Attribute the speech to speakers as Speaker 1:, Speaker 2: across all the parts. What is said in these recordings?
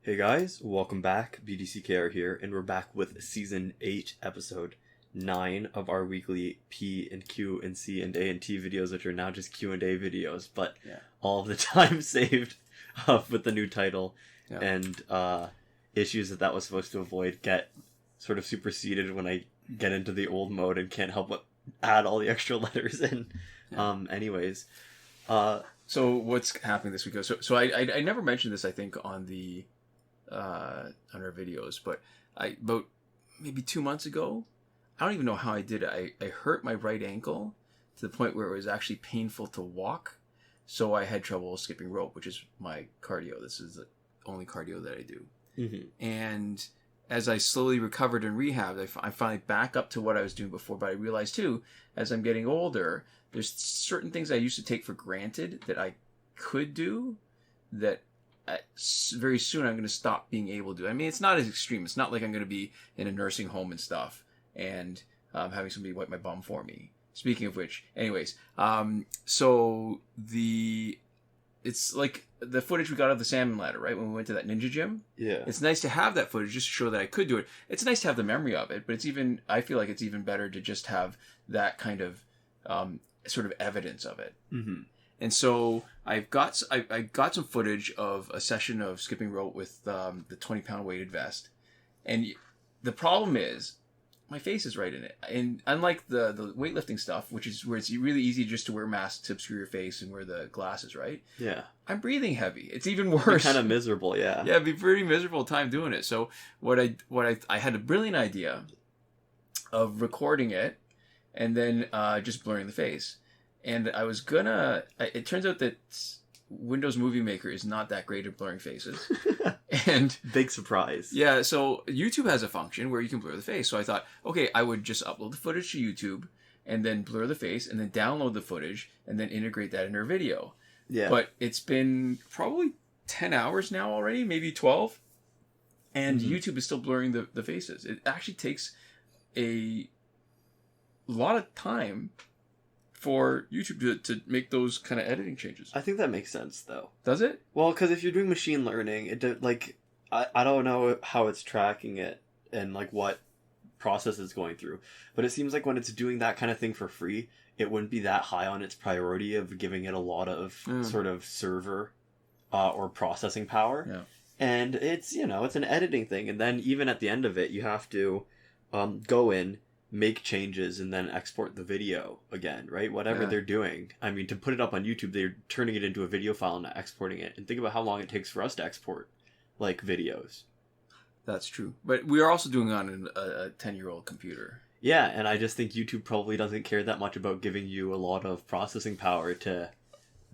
Speaker 1: Hey guys, welcome back. BDCKR here, and we're back with Season 8, Episode 9 of our weekly P and Q and C and A and T videos, which are now just Q&A videos, but all of the time saved with the new title and issues that was supposed to avoid get sort of superseded when I get into the old mode and can't help but add all the extra letters in. Anyways.
Speaker 2: So what's happening this week? So I never mentioned this, I think, on the on our videos, but about maybe 2 months ago, I don't even know how I did it. I hurt my right ankle to the point where it was actually painful to walk. So I had trouble skipping rope, which is my cardio. This is the only cardio that I do. Mm-hmm. And as I slowly recovered and rehabbed, I finally back up to what I was doing before. But I realized too, as I'm getting older, there's certain things I used to take for granted that I could do that very soon I'm going to stop being able to. I mean, it's not as extreme. It's not like I'm going to be in a nursing home and stuff and having somebody wipe my bum for me. Speaking of which, anyways, so it's like the footage we got of the salmon ladder, right? When we went to that ninja gym. Yeah. It's nice to have that footage just to show that I could do it. It's nice to have the memory of it, but I feel like it's even better to just have that kind of sort of evidence of it. Mm-hmm. And so I got some footage of a session of skipping rope with the 20-pound weighted vest. And the problem is my face is right in it. And unlike the weightlifting stuff, which is where it's really easy just to wear masks to obscure your face and wear the glasses, right? Yeah. I'm breathing heavy. It's even worse.
Speaker 1: Kind of miserable, yeah.
Speaker 2: Yeah, it'd be a pretty miserable time doing it. So I had a brilliant idea of recording it and then just blurring the face. And I was it turns out that Windows Movie Maker is not that great at blurring faces. And
Speaker 1: big surprise.
Speaker 2: Yeah, so YouTube has a function where you can blur the face. So I thought, okay, I would just upload the footage to YouTube and then blur the face and then download the footage and then integrate that in our video. Yeah. But it's been probably 10 hours now already, maybe 12. And YouTube is still blurring the faces. It actually takes a lot of time for YouTube to make those kind of editing changes.
Speaker 1: I think that makes sense, though.
Speaker 2: Does it?
Speaker 1: Well, because if you're doing machine learning, I don't know how it's tracking it and like what process it's going through, but it seems like when it's doing that kind of thing for free, it wouldn't be that high on its priority of giving it a lot of sort of server or processing power. Yeah. And it's an editing thing, and then even at the end of it, you have to go in, make changes, and then export the video again, right? Whatever they're doing. I mean, to put it up on YouTube, they're turning it into a video file and not exporting it. And think about how long it takes for us to export, like, videos.
Speaker 2: That's true. But we are also doing it on a 10-year-old computer.
Speaker 1: Yeah, and I just think YouTube probably doesn't care that much about giving you a lot of processing power to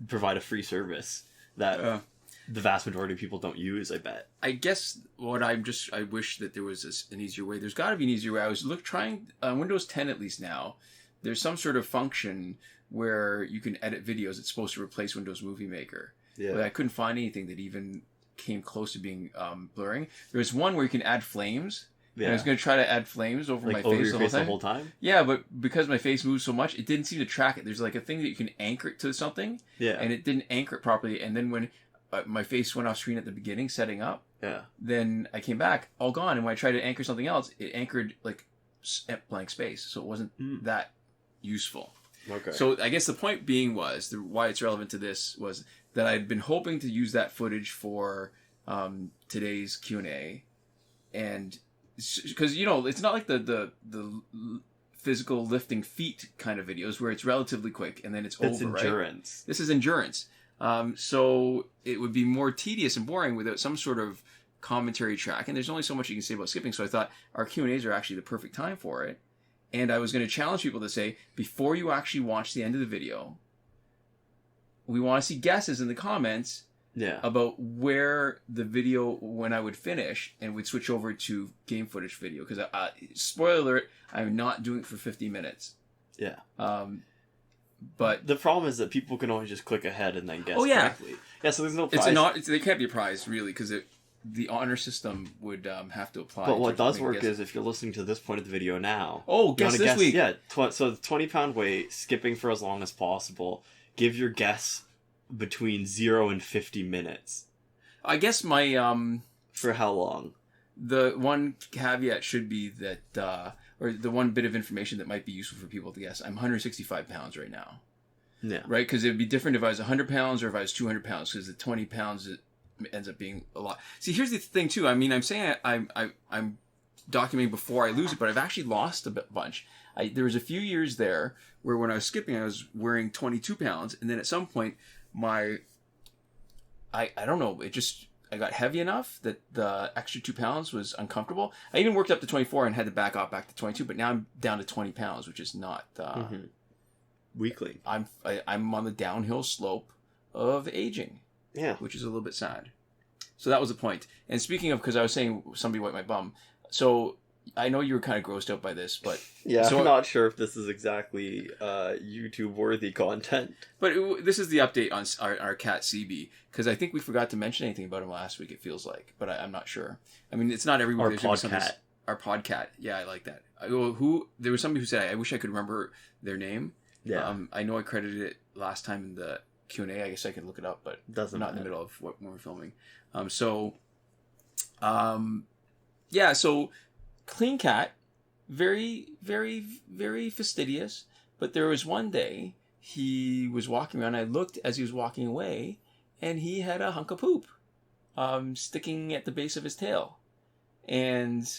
Speaker 1: provide a free service that the vast majority of people don't use, I bet.
Speaker 2: I guess I wish that there was an easier way. There's got to be an easier way. I was trying Windows 10 at least now. There's some sort of function where you can edit videos. It's supposed to replace Windows Movie Maker. Yeah. But I couldn't find anything that even came close to being blurring. There's one where you can add flames. Yeah. And I was going to try to add flames over my face the whole time. Yeah, but because my face moves so much, it didn't seem to track it. There's like a thing that you can anchor it to something. Yeah. And it didn't anchor it properly. And then when my face went off screen at the beginning, setting up. Yeah. Then I came back, all gone. And when I tried to anchor something else, it anchored like blank space. So it wasn't that useful. Okay. So I guess the point being was, why it's relevant to this was that I'd been hoping to use that footage for today's Q&A. And because, it's not like the physical lifting feet kind of videos where it's relatively quick and then it's over,
Speaker 1: endurance.
Speaker 2: Right? This is endurance. So it would be more tedious and boring without some sort of commentary track. And there's only so much you can say about skipping. So I thought our Q&As are actually the perfect time for it. And I was going to challenge people to say, before you actually watch the end of the video, we want to see guesses in the comments about where the video, when I would finish, and we'd switch over to game footage video. Because, spoiler alert, I'm not doing it for 50 minutes. Yeah. But
Speaker 1: the problem is that people can only just click ahead and then guess correctly. Yeah, so there's no prize.
Speaker 2: They can't be a prize, really, because the honor system would have to apply.
Speaker 1: But what does work is if you're listening to this point of the video now.
Speaker 2: Oh, guess this week.
Speaker 1: Yeah, so the 20-pound weight, skipping for as long as possible. Give your guess between 0 and 50 minutes.
Speaker 2: I guess my
Speaker 1: For how long?
Speaker 2: The one caveat should be that, or the one bit of information that might be useful for people to guess. I'm 165 pounds right now.
Speaker 1: Yeah.
Speaker 2: Right? Because it would be different if I was 100 pounds or if I was 200 pounds, because the 20 pounds it ends up being a lot. See, here's the thing too. I mean, I'm saying I'm documenting before I lose it, but I've actually lost a bunch. There was a few years there where when I was skipping, I was wearing 22 pounds, and then at some point, I don't know, I got heavy enough that the extra 2 pounds was uncomfortable. I even worked up to 24 and had to back off back to 22, but now I'm down to 20 pounds, which is not
Speaker 1: weakly.
Speaker 2: I'm on the downhill slope of aging.
Speaker 1: Yeah,
Speaker 2: which is a little bit sad. So that was the point. And speaking of, because I was saying somebody wiped my bum, so I know you were kind of grossed out by this, but
Speaker 1: yeah,
Speaker 2: so
Speaker 1: I'm not sure if this is exactly YouTube worthy content.
Speaker 2: But this is the update on our cat CB, because I think we forgot to mention anything about him last week. It feels like, but I'm not sure. I mean, it's not every week.
Speaker 1: Our Podcat.
Speaker 2: Our Podcat. Yeah, I like that. There was somebody who said, I wish I could remember their name.
Speaker 1: Yeah.
Speaker 2: I know I credited it last time in the Q&A. I guess I could look it up, but
Speaker 1: doesn't
Speaker 2: not
Speaker 1: matter.
Speaker 2: In the middle of when we're filming. Yeah, so clean cat, very, very, very fastidious. But there was one day he was walking around. I looked as he was walking away, and he had a hunk of poop sticking at the base of his tail. And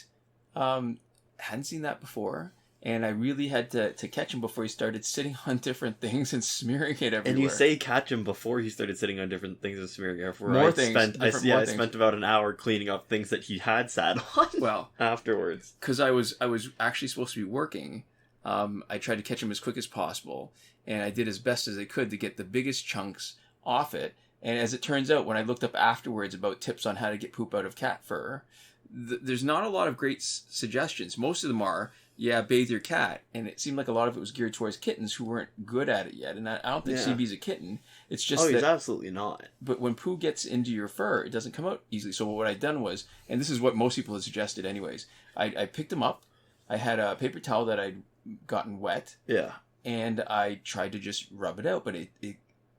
Speaker 2: hadn't seen that before. And I really had to catch him before he started sitting on different things and smearing it everywhere.
Speaker 1: And you say catch him before he started sitting on different things and smearing it everywhere.
Speaker 2: More
Speaker 1: I
Speaker 2: things.
Speaker 1: spent about an hour cleaning up things that he had sat on.
Speaker 2: Well,
Speaker 1: afterwards,
Speaker 2: because I was actually supposed to be working. I tried to catch him as quick as possible, and I did as best as I could to get the biggest chunks off it. And as it turns out, when I looked up afterwards about tips on how to get poop out of cat fur, there's not a lot of great suggestions. Most of them are, bathe your cat. And it seemed like a lot of it was geared towards kittens who weren't good at it yet. And I don't think CB's a kitten. It's just
Speaker 1: he's absolutely not.
Speaker 2: But when poo gets into your fur, it doesn't come out easily. So what I'd done was, and this is what most people had suggested anyways, I picked him up. I had a paper towel that I'd gotten wet.
Speaker 1: Yeah.
Speaker 2: And I tried to just rub it out, but it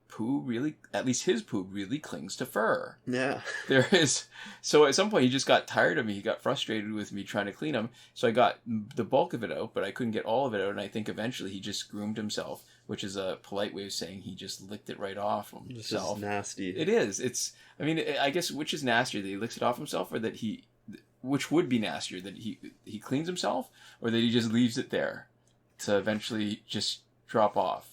Speaker 2: poo really, at least his poo really clings to fur.
Speaker 1: Yeah.
Speaker 2: So at some point he just got tired of me. He got frustrated with me trying to clean him. So I got the bulk of it out, but I couldn't get all of it out. And I think eventually he just groomed himself, which is a polite way of saying he just licked it right off himself.
Speaker 1: It's just nasty.
Speaker 2: It is. I guess which is nastier, that he licks it off himself, or that which would be nastier, that he cleans himself, or that he just leaves it there to eventually just drop off.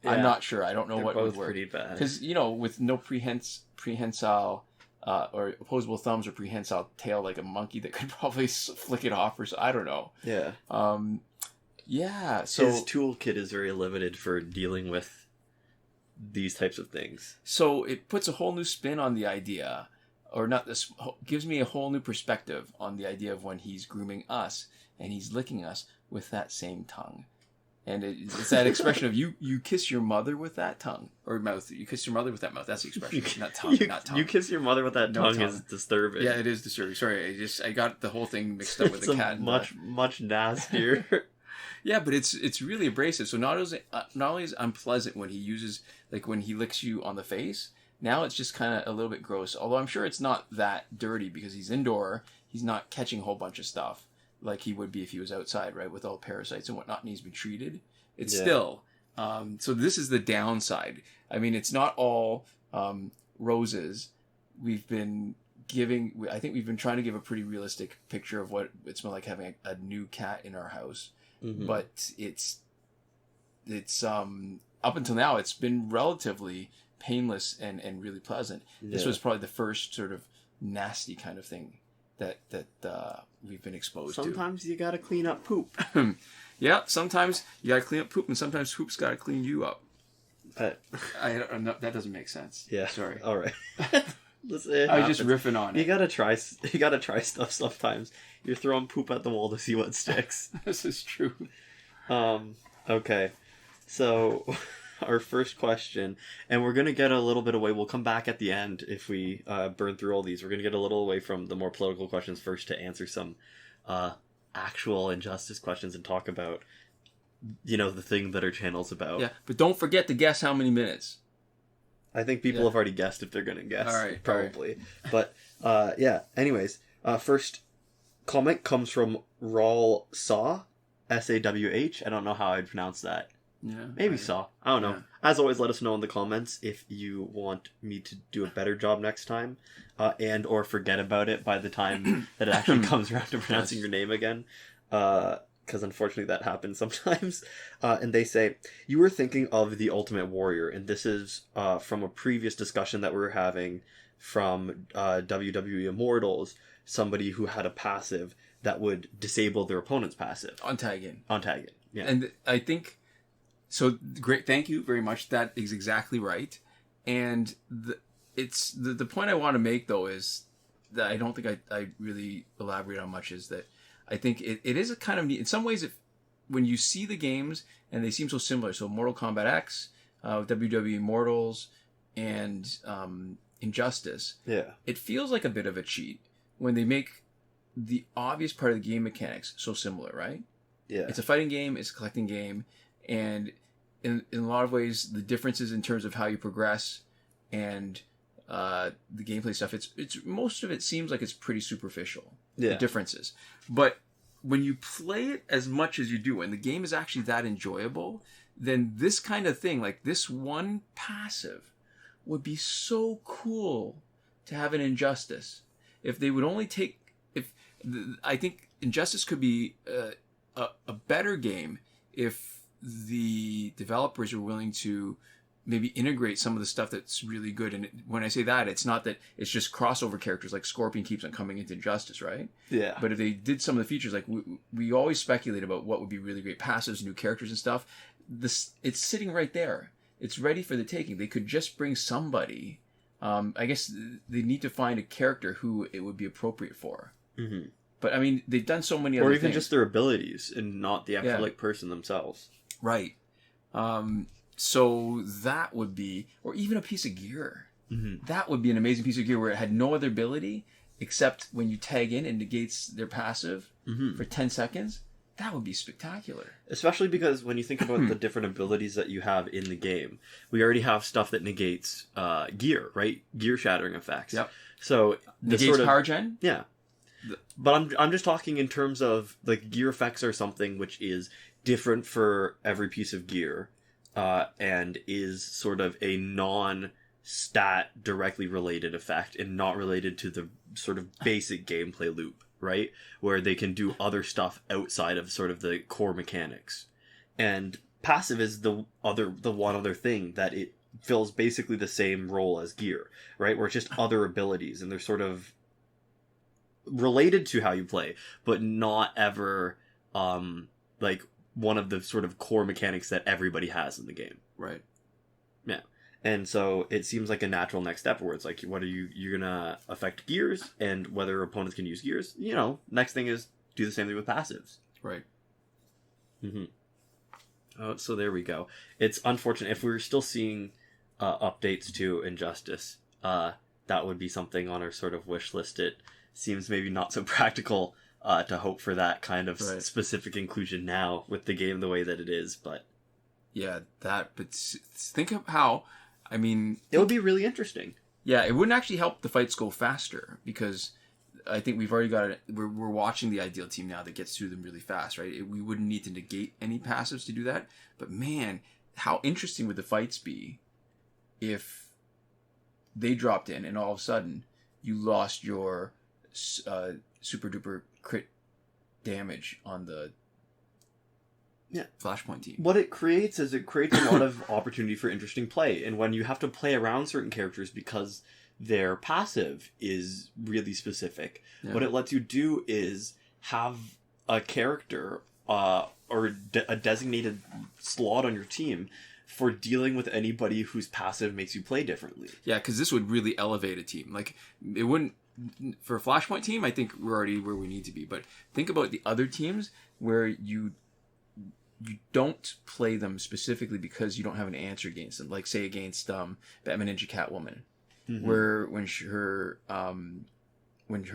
Speaker 2: Yeah. I'm not sure. I don't know what would work.
Speaker 1: Pretty bad.
Speaker 2: Because, with no prehensile or opposable thumbs or prehensile tail like a monkey that could probably flick it off, or so. I don't know.
Speaker 1: Yeah.
Speaker 2: So
Speaker 1: his toolkit is very limited for dealing with these types of things.
Speaker 2: So it puts a whole new spin on the idea, or not this, gives me a whole new perspective on the idea of when he's grooming us and he's licking us with that same tongue. And it's that expression of you kiss your mother with that tongue or mouth. You kiss your mother with that mouth. That's the expression, not tongue. Not tongue.
Speaker 1: You kiss your mother with that tongue is disturbing.
Speaker 2: Yeah, it is disturbing. Sorry, I got the whole thing mixed up with the cat.
Speaker 1: Much nastier.
Speaker 2: Yeah, but it's really abrasive. So not only is it unpleasant when he uses, like when he licks you on the face. Now it's just kind of a little bit gross. Although I'm sure it's not that dirty because he's indoor. He's not catching a whole bunch of stuff like he would be if he was outside, right, with all parasites and whatnot, and he's been treated. It's still. So this is the downside. I mean, it's not all roses. I think we've been trying to give a pretty realistic picture of what it smelled like having a new cat in our house. Mm-hmm. But it's up until now, it's been relatively painless and really pleasant. Yeah. This was probably the first sort of nasty kind of thing that we've been exposed to.
Speaker 1: Sometimes you gotta clean up poop.
Speaker 2: Yeah, sometimes you gotta clean up poop, and sometimes poop's gotta clean you up. That doesn't make sense.
Speaker 1: Yeah.
Speaker 2: Sorry.
Speaker 1: All right.
Speaker 2: I was just riffing on it.
Speaker 1: You gotta try stuff sometimes. You're throwing poop at the wall to see what sticks.
Speaker 2: This is true.
Speaker 1: Okay. So our first question, and we're going to get a little bit away. We'll come back at the end if we burn through all these. We're going to get a little away from the more political questions first to answer some actual injustice questions and talk about, the thing that our channel's about.
Speaker 2: Yeah, but don't forget to guess how many minutes.
Speaker 1: I think people have already guessed if they're going to guess.
Speaker 2: All right,
Speaker 1: probably. But Yeah. Anyways, first comment comes from Sawh, Sawh. I don't know how I'd pronounce that.
Speaker 2: Yeah.
Speaker 1: Maybe Sawh. I don't know.
Speaker 2: Yeah.
Speaker 1: As always, let us know in the comments if you want me to do a better job next time, and or forget about it by the time that it actually comes around to pronouncing your name again. Because unfortunately that happens sometimes. And they say, you were thinking of the Ultimate Warrior, and this is from a previous discussion that we were having from WWE Immortals, somebody who had a passive that would disable their opponent's passive.
Speaker 2: On tag in.
Speaker 1: Yeah.
Speaker 2: And I think... So, great, thank you very much. That is exactly right. And the point I want to make, though, is that I don't think I really elaborate on much, is that I think it is a kind of neat... In some ways, when you see the games, and they seem so similar, so Mortal Kombat X, WWE Immortals, and Injustice, it feels like a bit of a cheat when they make the obvious part of the game mechanics so similar, right?
Speaker 1: Yeah.
Speaker 2: It's a fighting game, it's a collecting game, and in a lot of ways, the differences in terms of how you progress and the gameplay stuff, it's most of it seems like it's pretty superficial.
Speaker 1: Yeah.
Speaker 2: The differences. But when you play it as much as you do, and the game is actually that enjoyable, then this kind of thing, like this one passive, would be so cool to have an Injustice. If they would only take... I think Injustice could be a better game if the developers are willing to maybe integrate some of the stuff that's really good. And when I say that, it's not that it's just crossover characters like Scorpion keeps on coming into Injustice, right?
Speaker 1: Yeah.
Speaker 2: But if they did some of the features, like we always speculate about what would be really great passives, new characters and stuff. It's sitting right there. It's ready for the taking. They could just bring somebody. I guess they need to find a character who it would be appropriate for.
Speaker 1: Mm-hmm.
Speaker 2: But I mean, they've done so many other things.
Speaker 1: Or even just their abilities and not the actual like person themselves.
Speaker 2: Right. So that would be, or even a piece of gear.
Speaker 1: Mm-hmm.
Speaker 2: That would be an amazing piece of gear where it had no other ability except when you tag in and negates their passive for 10 seconds. That would be spectacular.
Speaker 1: Especially because when you think about the different abilities that you have in the game, we already have stuff that negates gear, right? Gear shattering effects.
Speaker 2: Yep.
Speaker 1: So
Speaker 2: negates
Speaker 1: sort of,
Speaker 2: power gen?
Speaker 1: Yeah. But I'm just talking in terms of like gear effects are something which is different for every piece of gear, and is sort of a non-stat directly related effect and not related to the sort of basic gameplay loop, right? Where they can do other stuff outside of sort of the core mechanics. And passive is the one other thing that it fills basically the same role as gear, right? Where it's just other abilities and they're sort of related to how you play, but not ever like one of the sort of core mechanics that everybody has in the game.
Speaker 2: Right.
Speaker 1: Yeah. And so it seems like a natural next step where it's like, what are you're gonna affect gears and whether opponents can use gears, next thing is do the same thing with passives.
Speaker 2: Right.
Speaker 1: Mm-hmm. Oh, so there we go. It's unfortunate if we were still seeing updates to Injustice, that would be something on our sort of wish list. It seems maybe not so practical to hope for that kind of specific inclusion now with the game the way that it is, but
Speaker 2: yeah, but think of how, I mean,
Speaker 1: it would be really interesting.
Speaker 2: Yeah, it wouldn't actually help the fights go faster because I think we've already got it. We're watching the ideal team now that gets through them really fast, right? We wouldn't need to negate any passives to do that. But man, how interesting would the fights be if they dropped in and all of a sudden you lost your super duper crit damage on the Flashpoint team.
Speaker 1: What it creates is a lot of opportunity for interesting play. And when you have to play around certain characters because their passive is really specific, what it lets you do is have a character or a designated slot on your team for dealing with anybody whose passive makes you play differently.
Speaker 2: Yeah, because this would really elevate a team. Like, it wouldn't... For a Flashpoint team, I think we're already where we need to be. But think about the other teams where you don't play them specifically because you don't have an answer against them. Like, say, against Batman Ninja Catwoman. Mm-hmm. Where when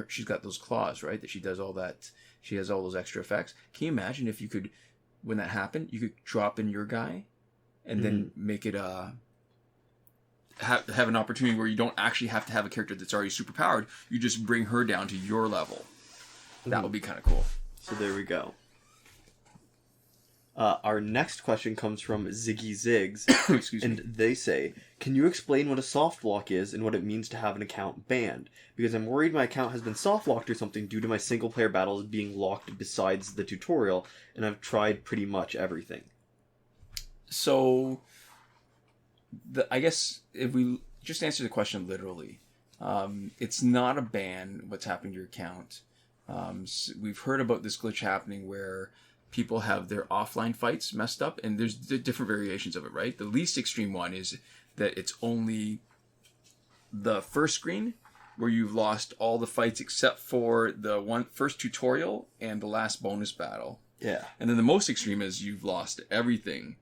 Speaker 2: she's got those claws, right? That she does all that... She has all those extra effects. Can you imagine if you could... When that happened, you could drop in your guy and then make it have an opportunity where you don't actually have to have a character that's already super powered. You just bring her down to your level. That would be kind of cool.
Speaker 1: So there we go. Our next question comes from Zigz,
Speaker 2: Excuse
Speaker 1: and
Speaker 2: me.
Speaker 1: they say, "Can you explain what a soft lock is and what it means to have an account banned? Because I'm worried my account has been soft locked or something due to my single player battles being locked besides the tutorial, and I've tried pretty much everything."
Speaker 2: So, I guess if we just answer the question literally, it's not a ban. What's happening to your account? We've heard about this glitch happening where people have their offline fights messed up, and there's different variations of it, right? The least extreme one is that it's only the first screen where you've lost all the fights except for the first tutorial and the last bonus battle.
Speaker 1: Yeah.
Speaker 2: And then the most extreme is you've lost everything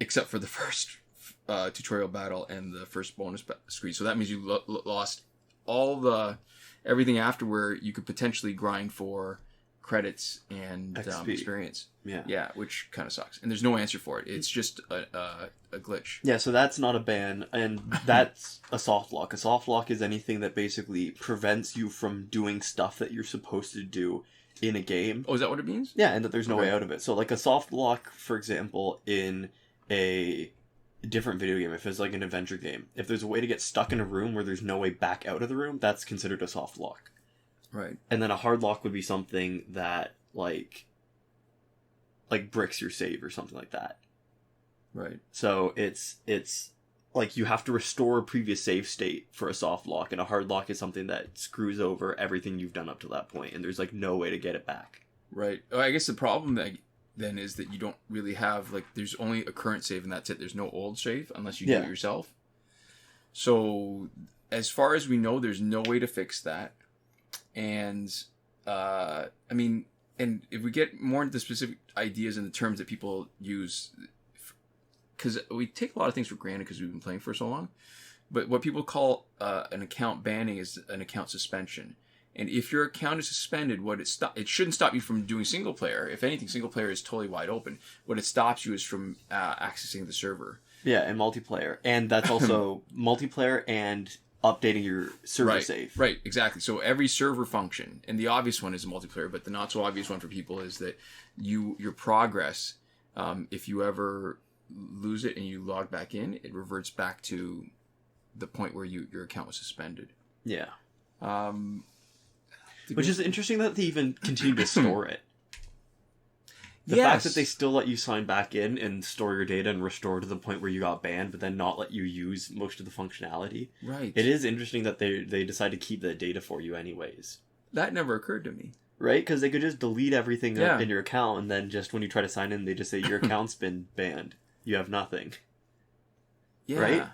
Speaker 2: except for the first tutorial battle and the first bonus screen. So that means you lost everything after where you could potentially grind for credits and experience. Yeah, which kind of sucks. And there's no answer for it. It's just a glitch.
Speaker 1: Yeah, so that's not a ban, and that's a soft lock. A soft lock is anything that basically prevents you from doing stuff that you're supposed to do in a game.
Speaker 2: Oh, is that what it means?
Speaker 1: Yeah, and that there's no way out of it. So like a soft lock, for example, in a different video game, if it's like an adventure game, if there's a way to get stuck in a room where there's no way back out of the room, that's considered a soft lock.
Speaker 2: Right.
Speaker 1: And then a hard lock would be something that like bricks your save or something like that.
Speaker 2: Right.
Speaker 1: So it's like you have to restore a previous save state for a soft lock, and a hard lock is something that screws over everything you've done up to that point, and there's like no way to get it back.
Speaker 2: Right. I guess the problem then is that you don't really have, like, there's only a current save and that's it. There's no old save unless you do it yourself. So as far as we know, there's no way to fix that. And I mean, and if we get more into the specific ideas and the terms that people use, because we take a lot of things for granted because we've been playing for so long, but what people call an account banning is an account suspension. And if your account is suspended, it shouldn't stop you from doing single player. If anything, single player is totally wide open. What it stops you is from accessing the server.
Speaker 1: Yeah, and multiplayer. And that's also multiplayer and updating your server save.
Speaker 2: Right, exactly. So every server function, and the obvious one is a multiplayer, but the not so obvious one for people is that your progress, if you ever lose it and you log back in, it reverts back to the point where your account was suspended.
Speaker 1: Yeah. Which is interesting that they even continue to store it. The fact that they still let you sign back in and store your data and restore to the point where you got banned, but then not let you use most of the functionality.
Speaker 2: Right.
Speaker 1: It is interesting that they decide to keep the data for you anyways.
Speaker 2: That never occurred to me.
Speaker 1: Right? Because they could just delete everything in your account, and then just when you try to sign in, they just say, your account's been banned. You have nothing.
Speaker 2: Yeah.
Speaker 1: Right?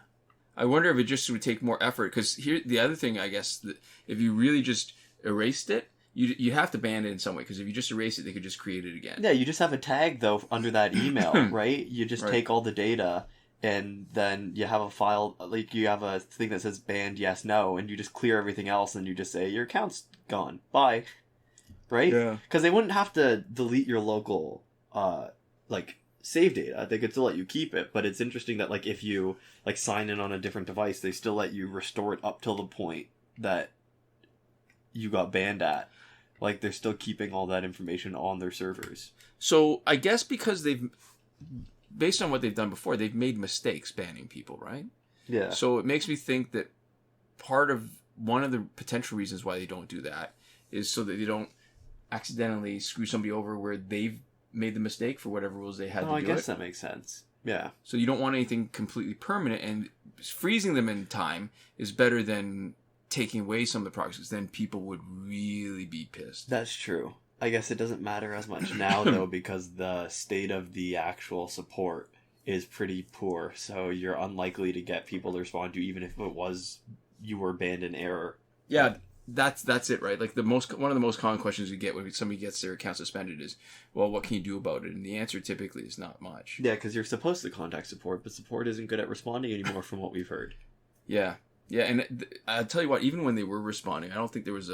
Speaker 2: I wonder if it just would take more effort, because here, the other thing, I guess, that if you really just erased it, you have to ban it in some way, because if you just erase it, they could just create it again.
Speaker 1: Yeah, you just have a tag, though, under that email, right? You just take all the data, and then you have a file, like, you have a thing that says banned, yes, no, and you just clear everything else, and you just say, your account's gone, bye. Right?
Speaker 2: Yeah.
Speaker 1: Because they wouldn't have to delete your local, save data. They could still let you keep it, but it's interesting that, like, if you, like, sign in on a different device, they still let you restore it up till the point that you got banned at. Like, they're still keeping all that information on their servers.
Speaker 2: So, I guess because based on what they've done before, they've made mistakes banning people, right?
Speaker 1: Yeah.
Speaker 2: So, it makes me think that one of the potential reasons why they don't do that is so that they don't accidentally screw somebody over where they've made the mistake for whatever rules they had to do it.
Speaker 1: I guess that makes sense. Yeah.
Speaker 2: So, you don't want anything completely permanent, and freezing them in time is better than taking away some of the progress, because then people would really be pissed.
Speaker 1: That's true. I guess it doesn't matter as much now, though, because the state of the actual support is pretty poor, so you're unlikely to get people to respond to you, even if it was you were banned in error.
Speaker 2: Yeah, that's it, right? Like, one of the most common questions we get when somebody gets their account suspended is, well, what can you do about it? And the answer typically is not much.
Speaker 1: Yeah, because you're supposed to contact support, but support isn't good at responding anymore from what we've heard.
Speaker 2: Yeah. Yeah, and I'll tell you what, even when they were responding, I don't think there was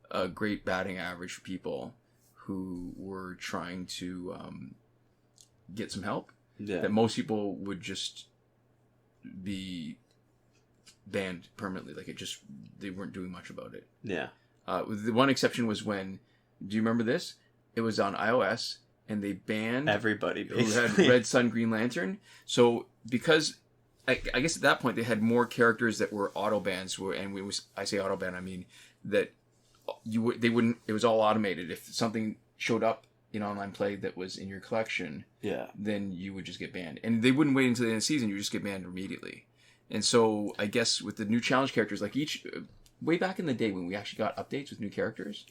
Speaker 2: a great batting average for people who were trying to get some help.
Speaker 1: Yeah.
Speaker 2: That most people would just be banned permanently. Like they weren't doing much about it.
Speaker 1: Yeah.
Speaker 2: The one exception was when, do you remember this? It was on iOS, and they banned
Speaker 1: everybody
Speaker 2: who had Red Sun, Green Lantern. So because I guess at that point they had more characters that were auto bans, and I say auto ban, I mean that they wouldn't. It was all automated. If something showed up in online play that was in your collection, then you would just get banned, and they wouldn't wait until the end of the season. You would just get banned immediately. And so I guess with the new challenge characters, like way back in the day when we actually got updates with new characters,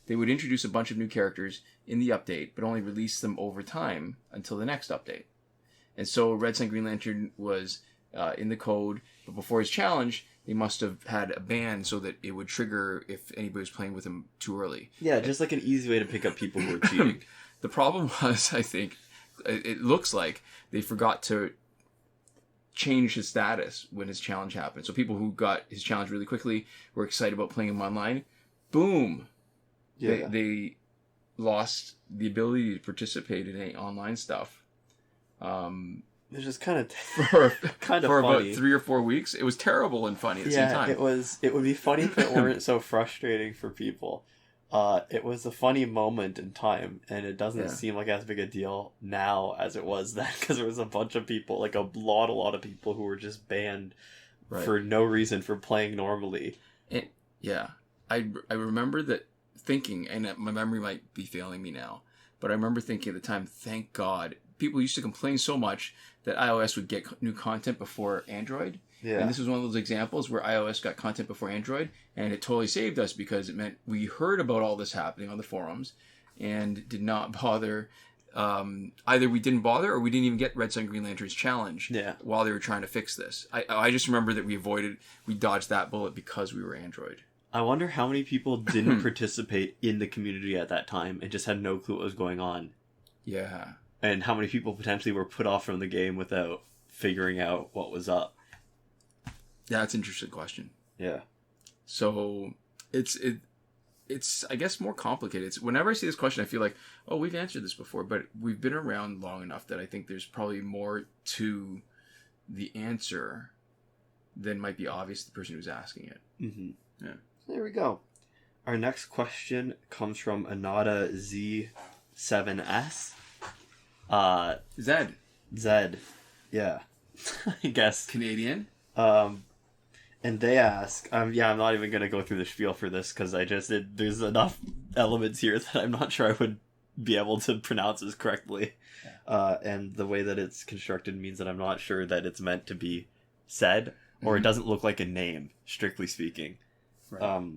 Speaker 2: they would introduce a bunch of new characters in the update, but only release them over time until the next update. And so Red Sun Green Lantern was in the code, but before his challenge, they must have had a ban so that it would trigger if anybody was playing with him too early.
Speaker 1: Yeah, just like an easy way to pick up people who are cheating.
Speaker 2: The problem was, I think, it looks like they forgot to change his status when his challenge happened. So people who got his challenge really quickly were excited about playing him online. Boom! Yeah. They lost the ability to participate in any online stuff.
Speaker 1: It's just kind of
Speaker 2: for
Speaker 1: funny.
Speaker 2: About 3 or 4 weeks. It was terrible and funny at the same time.
Speaker 1: It would be funny if it weren't so frustrating for people. It was a funny moment in time, and it doesn't seem like as big a deal now as it was then, because there was a bunch of people, like a lot of people who were just banned for no reason for playing normally.
Speaker 2: I remember that thinking, and my memory might be failing me now, but I remember thinking at the time, thank God. People used to complain so much that iOS would get new content before Android. Yeah. And this was one of those examples where iOS got content before Android, and it totally saved us because it meant we heard about all this happening on the forums and did not bother. Either we didn't bother or we didn't even get Red Sun Green Lantern's challenge while they were trying to fix this. I just remember that we dodged that bullet because we were Android.
Speaker 1: I wonder how many people didn't participate in the community at that time and just had no clue what was going on.
Speaker 2: Yeah.
Speaker 1: And how many people potentially were put off from the game without figuring out what was up.
Speaker 2: Yeah, that's an interesting question.
Speaker 1: Yeah.
Speaker 2: So it's I guess more complicated. Whenever I see this question, I feel like, oh, we've answered this before, but we've been around long enough that I think there's probably more to the answer than might be obvious to the person who's asking it.
Speaker 1: Mm-hmm.
Speaker 2: Yeah.
Speaker 1: There we go. Our next question comes from Anada Z7S. Zed. Yeah. I guess.
Speaker 2: Canadian.
Speaker 1: And they ask, I'm not even going to go through the spiel for this because there's enough elements here that I'm not sure I would be able to pronounce this correctly. Yeah. And the way that it's constructed means that I'm not sure that it's meant to be said, or it doesn't look like a name, strictly speaking. Right.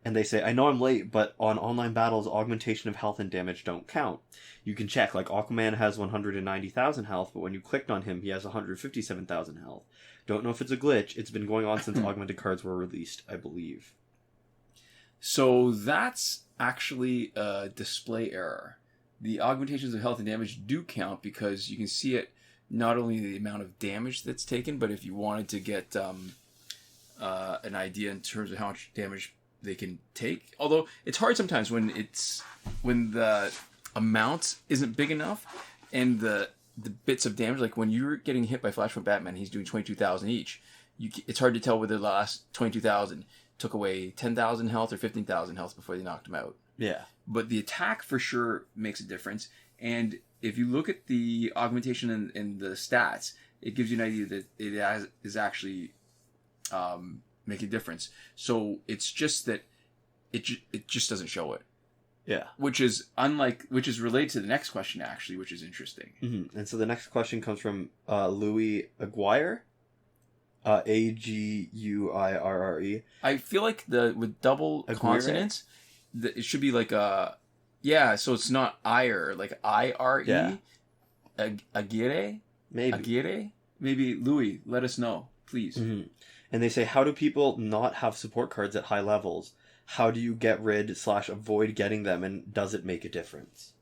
Speaker 1: And they say, I know I'm late, but on online battles, augmentation of health and damage don't count. You can check, like Aquaman has 190,000 health, but when you clicked on him, he has 157,000 health. Don't know if it's a glitch. It's been going on since augmented cards were released, I believe.
Speaker 2: So that's actually a display error. The augmentations of health and damage do count because you can see it not only the amount of damage that's taken, but if you wanted to get an idea in terms of how much damage they can take. Although it's hard sometimes when the amount isn't big enough and the bits of damage, like when you're getting hit by Flashpoint Batman, he's doing 22,000 each. It's hard to tell whether the last 22,000 took away 10,000 health or 15,000 health before they knocked him out.
Speaker 1: Yeah.
Speaker 2: But the attack for sure makes a difference. And if you look at the augmentation and the stats, it gives you an idea that it is actually making a difference. So it's just that it just doesn't show it.
Speaker 1: Yeah.
Speaker 2: Which is related to the next question, actually, which is interesting.
Speaker 1: Mm-hmm. And so the next question comes from Louis Aguirre. Aguirre.
Speaker 2: I feel like with double
Speaker 1: Aguirre?
Speaker 2: consonants, it should be like so it's not ire, like IRE.
Speaker 1: Yeah.
Speaker 2: Aguirre?
Speaker 1: Maybe.
Speaker 2: Aguirre? Maybe Louis, let us know, please.
Speaker 1: Mm-hmm. And they say, how do people not have support cards at high levels? How do you get rid / avoid getting them, and does it make a difference?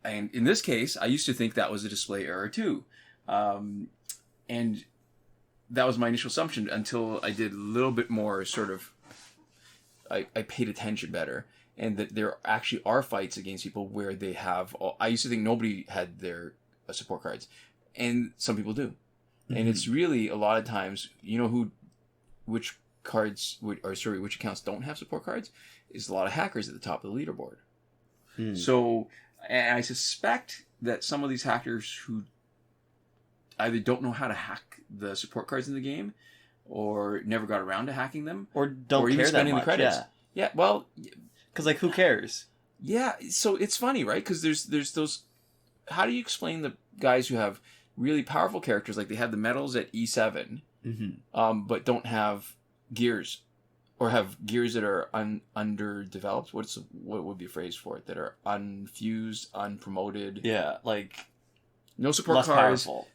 Speaker 2: And in this case, I used to think that was a display error too. And that was my initial assumption until I did a little bit more I paid attention better. And that there actually are fights against people where they have... I used to think nobody had their support cards. And some people do. Mm-hmm. And it's really, a lot of times, you know who which which accounts don't have support cards is a lot of hackers at the top of the leaderboard. So, and I suspect that some of these hackers who either don't know how to hack the support cards in the game, or never got around to hacking them,
Speaker 1: or don't
Speaker 2: even
Speaker 1: care that
Speaker 2: spending
Speaker 1: much.
Speaker 2: the credits. Yeah, well,
Speaker 1: because like, who cares?
Speaker 2: Yeah, so it's funny, right? Because there's those. How do you explain the guys who have really powerful characters, like they have the medals at E7, but don't have gears, or have gears that are underdeveloped? What would be a phrase for it? That are unfused, unpromoted.
Speaker 1: Yeah, like
Speaker 2: no support
Speaker 1: less
Speaker 2: cards,
Speaker 1: powerful.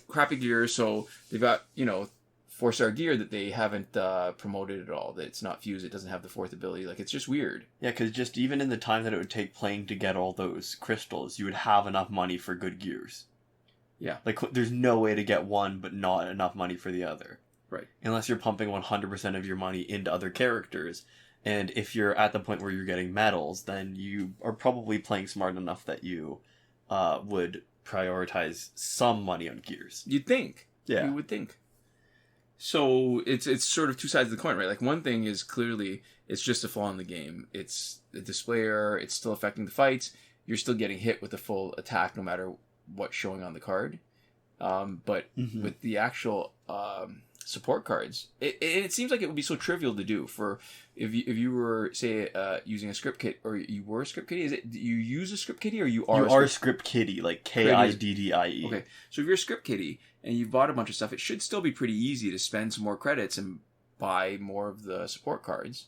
Speaker 2: crappy gear. So they've got 4-star gear that they haven't promoted at all. That it's not fused. It doesn't have the fourth ability. Like, it's just weird.
Speaker 1: Yeah, because just even in the time that it would take playing to get all those crystals, you would have enough money for good gears.
Speaker 2: Yeah.
Speaker 1: Like, there's no way to get one but not enough money for the other.
Speaker 2: Right.
Speaker 1: Unless you're pumping 100% of your money into other characters. And if you're at the point where you're getting medals, then you are probably playing smart enough that you would prioritize some money on gears.
Speaker 2: You'd think.
Speaker 1: Yeah.
Speaker 2: You would think. So it's sort of two sides of the coin, right? Like, one thing is clearly it's just a flaw in the game. It's a display error. It's still affecting the fights. You're still getting hit with a full attack no matter what's showing on the card. But with the actual support cards, it seems like it would be so trivial to do. For if you were, say, using a script kit, or you were a script kitty. Is it, do you use a script kitty, or you are
Speaker 1: a script kitty, like KIDDIE.
Speaker 2: Okay, so if you're a script kitty and you've bought a bunch of stuff, it should still be pretty easy to spend some more credits and buy more of the support cards.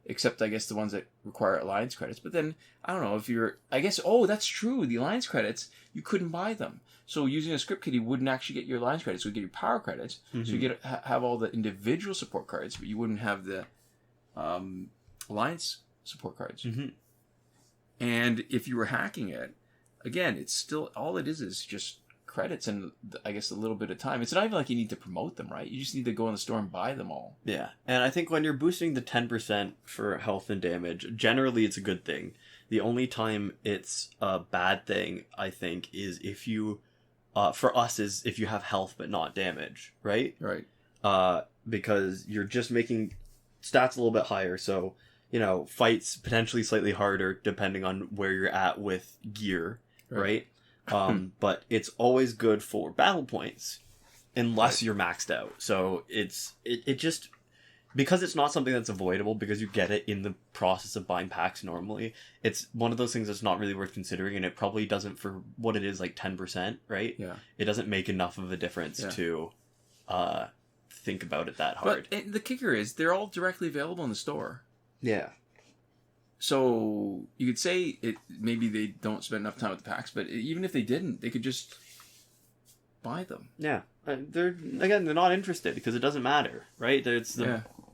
Speaker 2: Except, I guess, the ones that require alliance credits. But then, I don't know, if you're... I guess, that's true. The alliance credits, you couldn't buy them. So using a script kitty wouldn't actually get your alliance credits. It would get your power credits. So you get have all the individual support cards, but you wouldn't have the alliance support cards. And if you were hacking it, again, it's still... All it is just credits and, I guess, a little bit of time. It's not even like you need to promote them, right? You just need to go in the store and buy them all.
Speaker 1: Yeah, and I think when you're boosting the 10% for health and damage, generally it's a good thing. The only time it's a bad thing, I think, is if you... for us, is if you have health but not damage, right?
Speaker 2: Right.
Speaker 1: Because you're just making stats a little bit higher, so, fights potentially slightly harder depending on where you're at with gear, right? But it's always good for battle points unless you're maxed out. So it just, because it's not something that's avoidable, because you get it in the process of buying packs normally, it's one of those things that's not really worth considering, and it probably doesn't, for what it is, like 10%, right?
Speaker 2: Yeah.
Speaker 1: It doesn't make enough of a difference to think about it that hard.
Speaker 2: But the kicker is, they're all directly available in the store.
Speaker 1: Yeah.
Speaker 2: So you could say maybe they don't spend enough time with the packs, but even if they didn't, they could just buy them.
Speaker 1: Yeah. They're not interested because it doesn't matter, right?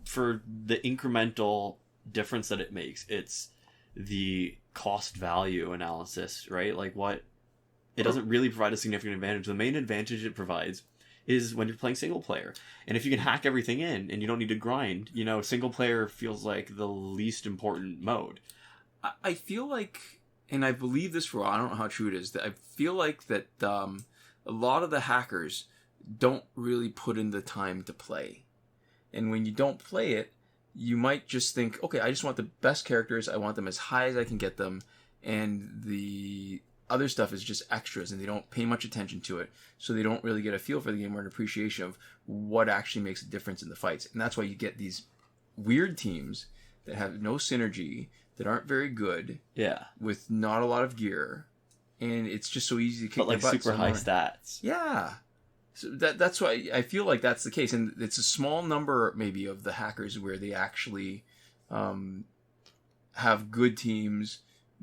Speaker 1: For the incremental difference that it makes, it's the cost value analysis, right? Like, it doesn't really provide a significant advantage. The main advantage it provides is when you're playing single player. And if you can hack everything in and you don't need to grind, single player feels like the least important mode.
Speaker 2: I feel like, and I believe this for a while, I don't know how true it is, that I feel like that a lot of the hackers don't really put in the time to play. And when you don't play it, you might just think, okay, I just want the best characters, I want them as high as I can get them, and the other stuff is just extras, and they don't pay much attention to it, so they don't really get a feel for the game or an appreciation of what actually makes a difference in the fights. And that's why you get these weird teams that have no synergy, that aren't very good, with not a lot of gear, and it's just so easy to kick
Speaker 1: but super high stats.
Speaker 2: Yeah. So that's why I feel like that's the case, and it's a small number maybe of the hackers where they actually have good teams,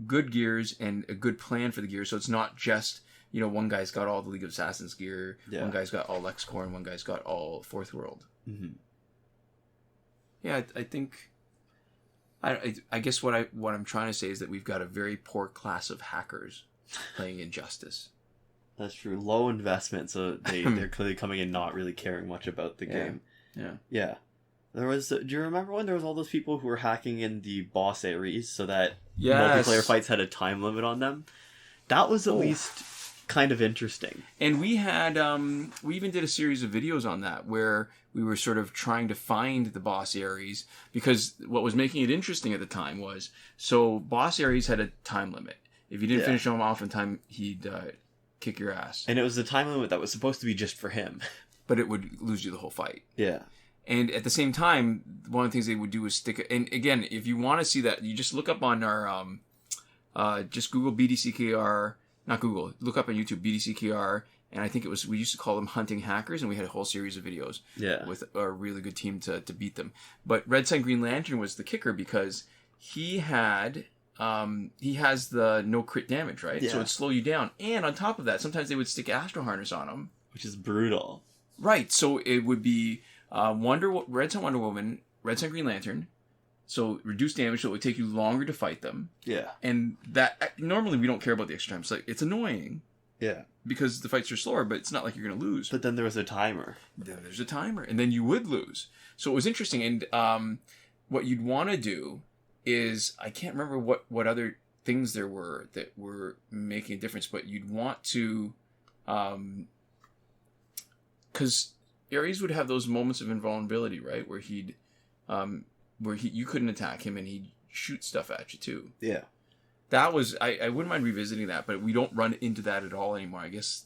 Speaker 2: good gears, and a good plan for the gear. So it's not just, one guy's got all the League of Assassins gear, one guy's got all LexCorp, and one guy's got all Fourth World. Yeah, I think... I guess what I'm trying to say is that we've got a very poor class of hackers playing Injustice.
Speaker 1: That's true. Low investment, so they're clearly coming in not really caring much about the game. Yeah. There was. Do you remember when there was all those people who were hacking in the boss areas so that multiplayer fights had a time limit on them? That was at least kind of interesting.
Speaker 2: And we had, we even did a series of videos on that where we were sort of trying to find the Boss Aries, because what was making it interesting at the time was, so Boss Aries had a time limit. If you didn't finish him off in time, he'd kick your ass.
Speaker 1: And it was the time limit that was supposed to be just for him.
Speaker 2: But it would lose you the whole fight.
Speaker 1: Yeah.
Speaker 2: And at the same time, one of the things they would do is stick... And again, if you want to see that, you just look up on our... just Google BDCKR... Not Google. Look up on YouTube, BDCKR. And I think it was... We used to call them hunting hackers, and we had a whole series of videos with a really good team to beat them. But Red Sun Green Lantern was the kicker because he had... he has the no crit damage, right? Yeah. So it'd slow you down. And on top of that, sometimes they would stick Astro Harness on him.
Speaker 1: Which is brutal.
Speaker 2: Right. So it would be... Red Sun Wonder Woman, Red Sun Green Lantern, so reduced damage, so it would take you longer to fight them.
Speaker 1: Yeah.
Speaker 2: And that, normally we don't care about the extra time. It's like, it's annoying.
Speaker 1: Yeah.
Speaker 2: Because the fights are slower, but it's not like you're going to lose.
Speaker 1: But then there was a timer.
Speaker 2: Then there's a timer, and then you would lose. So it was interesting, and what you'd want to do is, I can't remember what other things there were that were making a difference, but you'd want to, because Ares would have those moments of invulnerability, right? Where you couldn't attack him and he'd shoot stuff at you too.
Speaker 1: Yeah.
Speaker 2: That was, I wouldn't mind revisiting that, but we don't run into that at all anymore. I guess,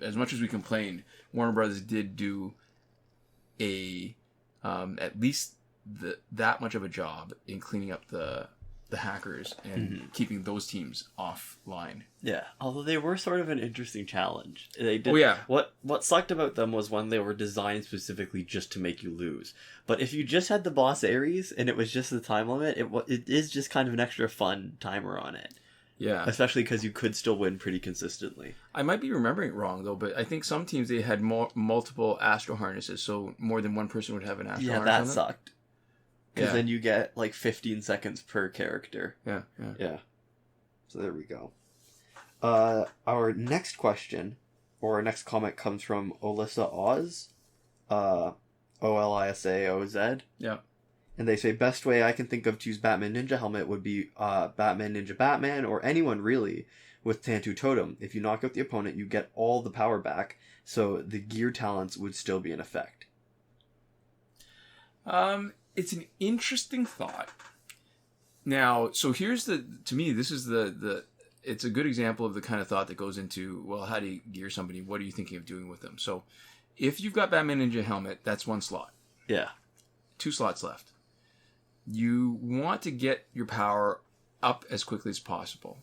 Speaker 2: as much as we complained, Warner Brothers did do at least that much of a job in cleaning up the hackers and keeping those teams offline.
Speaker 1: Yeah, although they were sort of an interesting challenge. They did.
Speaker 2: Oh yeah.
Speaker 1: What sucked about them was when they were designed specifically just to make you lose. But if you just had the Boss Aries and it was just the time limit, it is just kind of an extra fun timer on it.
Speaker 2: Yeah.
Speaker 1: Especially because you could still win pretty consistently.
Speaker 2: I might be remembering it wrong though, but I think some teams they had multiple Astro Harnesses, so more than one person would have an Astro Harness.
Speaker 1: Yeah, that sucked. Because then you get like 15 seconds per character.
Speaker 2: Yeah.
Speaker 1: So there we go. Our next question, or our next comment, comes from Olisa Oz. OLISAOZ.
Speaker 2: Yeah.
Speaker 1: And they say, best way I can think of to use Batman Ninja Helmet would be Batman Ninja Batman, or anyone really, with Tantu Totem. If you knock out the opponent, you get all the power back, so the gear talents would still be in effect.
Speaker 2: It's an interesting thought. Now, so here's to me, this is it's a good example of the kind of thought that goes into, well, how do you gear somebody? What are you thinking of doing with them? So if you've got Batman Ninja Helmet, that's one slot.
Speaker 1: Yeah. 2
Speaker 2: slots left. You want to get your power up as quickly as possible.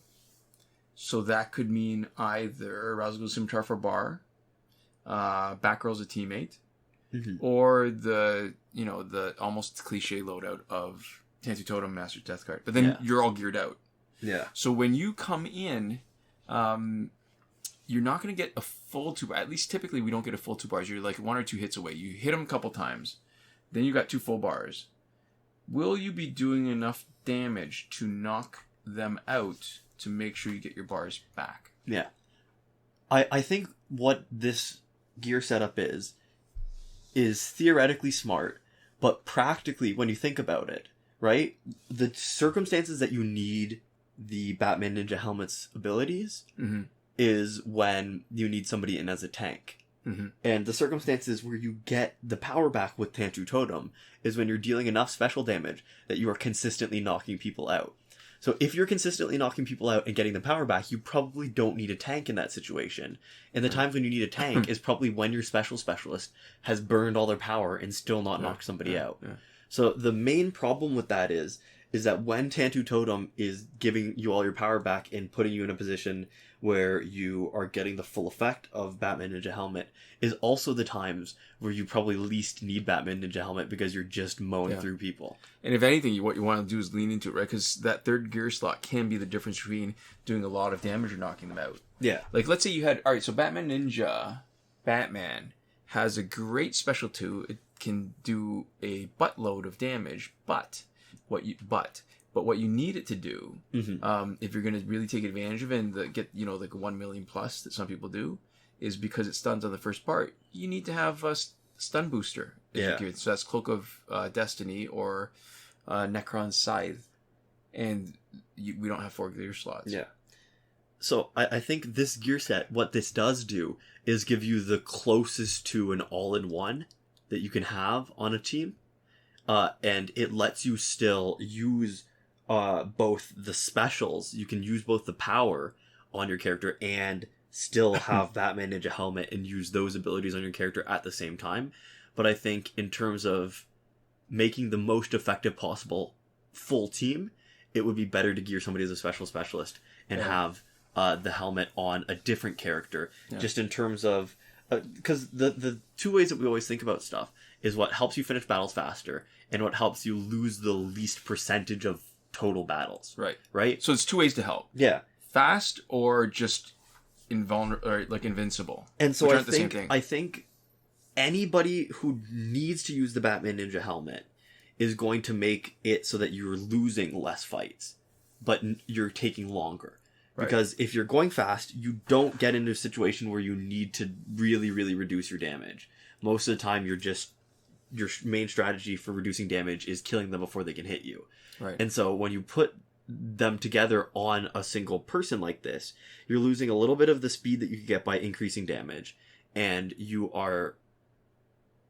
Speaker 2: So that could mean either Razzle Scimitar for bar, Batgirl's a teammate, or the almost cliche loadout of Tantu Totem, Master's Death card. But then you're all geared out.
Speaker 1: Yeah.
Speaker 2: So when you come in, you're not going to get a full 2 bars. At least typically we don't get a full 2 bars. You're like 1 or 2 hits away. You hit them a couple times. Then you got 2 full bars. Will you be doing enough damage to knock them out to make sure you get your bars back?
Speaker 1: Yeah. I think what this gear setup is theoretically smart, but practically, when you think about it, right? The circumstances that you need the Batman Ninja Helmet's abilities is when you need somebody in as a tank. And the circumstances where you get the power back with Tantu Totem is when you're dealing enough special damage that you are consistently knocking people out. So if you're consistently knocking people out and getting the power back, you probably don't need a tank in that situation. And the times when you need a tank is probably when your specialist has burned all their power and still not knocked somebody out. Yeah. So the main problem with that is that when Tantu Totem is giving you all your power back and putting you in a position where you are getting the full effect of Batman Ninja Helmet is also the times where you probably least need Batman Ninja Helmet because you're just mowing through people. And
Speaker 2: if anything, what you want to do is lean into it, right? Because that third gear slot can be the difference between doing a lot of damage or knocking them out.
Speaker 1: Yeah.
Speaker 2: Like, let's say you had... Alright, so Batman has a great special 2. It can do a buttload of damage, but what you need it to do, if you're going to really take advantage of it and get, like 1 million plus that some people do, is because it stuns on the first part. You need to have a stun booster. So that's Cloak of Destiny or Necron's Scythe. And we don't have 4 gear slots.
Speaker 1: Yeah. So I think this gear set, what this does do is give you the closest to an all-in-one that you can have on a team. And it lets you still use both the specials. You can use both the power on your character and still have Batman Ninja Helmet and use those abilities on your character at the same time. But I think in terms of making the most effective possible full team, it would be better to gear somebody as a specialist and have the helmet on a different character. Yeah. Just in terms of... Because the two ways that we always think about stuff is what helps you finish battles faster and what helps you lose the least percentage of total battles. Right?
Speaker 2: So it's two ways to help.
Speaker 1: Yeah.
Speaker 2: Fast or just invulnerable, or like invincible.
Speaker 1: And so I think anybody who needs to use the Batman Ninja Helmet is going to make it so that you're losing less fights, but you're taking longer. Right. Because if you're going fast, you don't get into a situation where you need to really, really reduce your damage. Most of the time, your main strategy for reducing damage is killing them before they can hit you.
Speaker 2: Right.
Speaker 1: And so when you put them together on a single person like this, you're losing a little bit of the speed that you could get by increasing damage, and you are